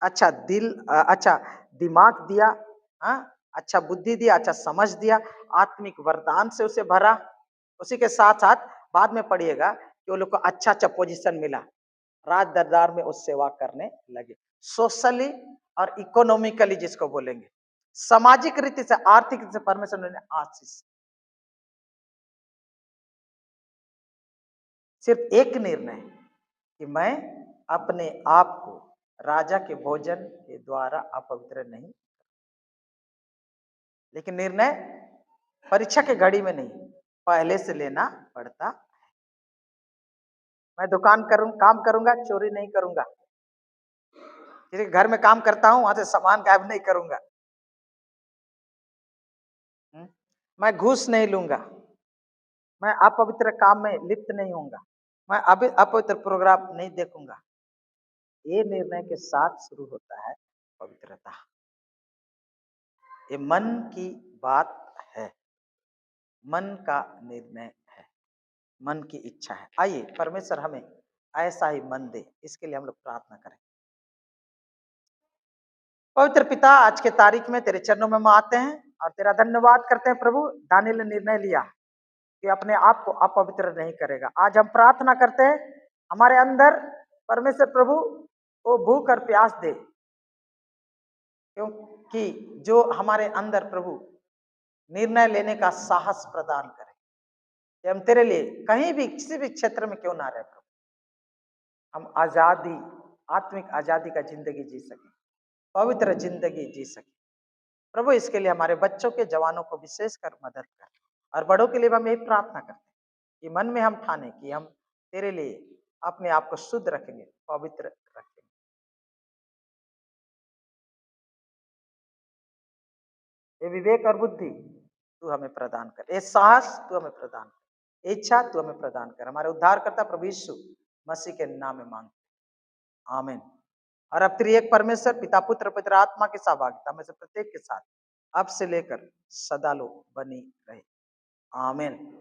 अच्छा दिल, अच्छा दिमाग दिया, अच्छा बुद्धि दिया, अच्छा समझ दिया, आत्मिक वरदान से उसे भरा। उसी के साथ साथ बाद में पढ़िएगा कि वो लोग को अच्छा अच्छा पोजीशन मिला, राज दरबार में उस सेवा करने लगे। सोशली और इकोनॉमिकली जिसको बोलेंगे, सामाजिक रीति से, आर्थिक रीति से परमेश्वर ने आशीष। सिर्फ एक निर्णय कि मैं अपने आप को राजा के भोजन के द्वारा अपवित्र नहीं, लेकिन निर्णय परीक्षा के घड़ी में नहीं, पहले से लेना पड़ता है। मैं दुकान काम करूंगा, चोरी नहीं करूंगा, किसी घर में काम करता हूं, वहां से सामान गायब नहीं करूंगा, मैं घूस नहीं लूंगा, मैं अपवित्र काम में लिप्त नहीं होऊंगा, मैं अभी अपवित्र प्रोग्राम नहीं देखूंगा। ये निर्णय के साथ शुरू होता है पवित्रता। ये मन की बात है, मन का निर्णय है, मन की इच्छा है। आइए परमेश्वर हमें ऐसा ही मन दे, इसके लिए हम लोग प्रार्थना करें। पवित्र पिता, आज के तारीख में तेरे चरणों में हम आते हैं और तेरा धन्यवाद करते हैं प्रभु। दानियल ने निर्णय लिया कि अपने आप को अपवित्र नहीं करेगा। आज हम प्रार्थना करते हैं, हमारे अंदर परमेश्वर प्रभु वो भूख और प्यास दे, क्योंकि जो हमारे अंदर प्रभु निर्णय लेने का साहस प्रदान करे कि हम तेरे लिए कहीं भी किसी भी क्षेत्र में क्यों ना रहे प्रभु, हम आजादी, आत्मिक आजादी का जिंदगी जी सके, पवित्र जिंदगी जी सके प्रभु। इसके लिए हमारे बच्चों के, जवानों को विशेषकर मदद कर, और बड़ों के लिए हम यही प्रार्थना करते हैं कि मन में हम ठाने कि हम तेरे लिए अपने आप को शुद्ध रखेंगे, पवित्र रखेंगे। ये विवेक और बुद्धि तू हमें प्रदान कर, ये साहस तू हमें प्रदान कर, इच्छा तू हमें प्रदान कर, हमारे उद्धारकर्ता प्रभु यीशु मसीह के नाम में मांगते, आमीन। और अब त्रिएक परमेश्वर पिता, पुत्र, पवित्र आत्मा की सहभागिता में से प्रत्येक के साथ अब से लेकर सदा लो बनी रहे। आमीन।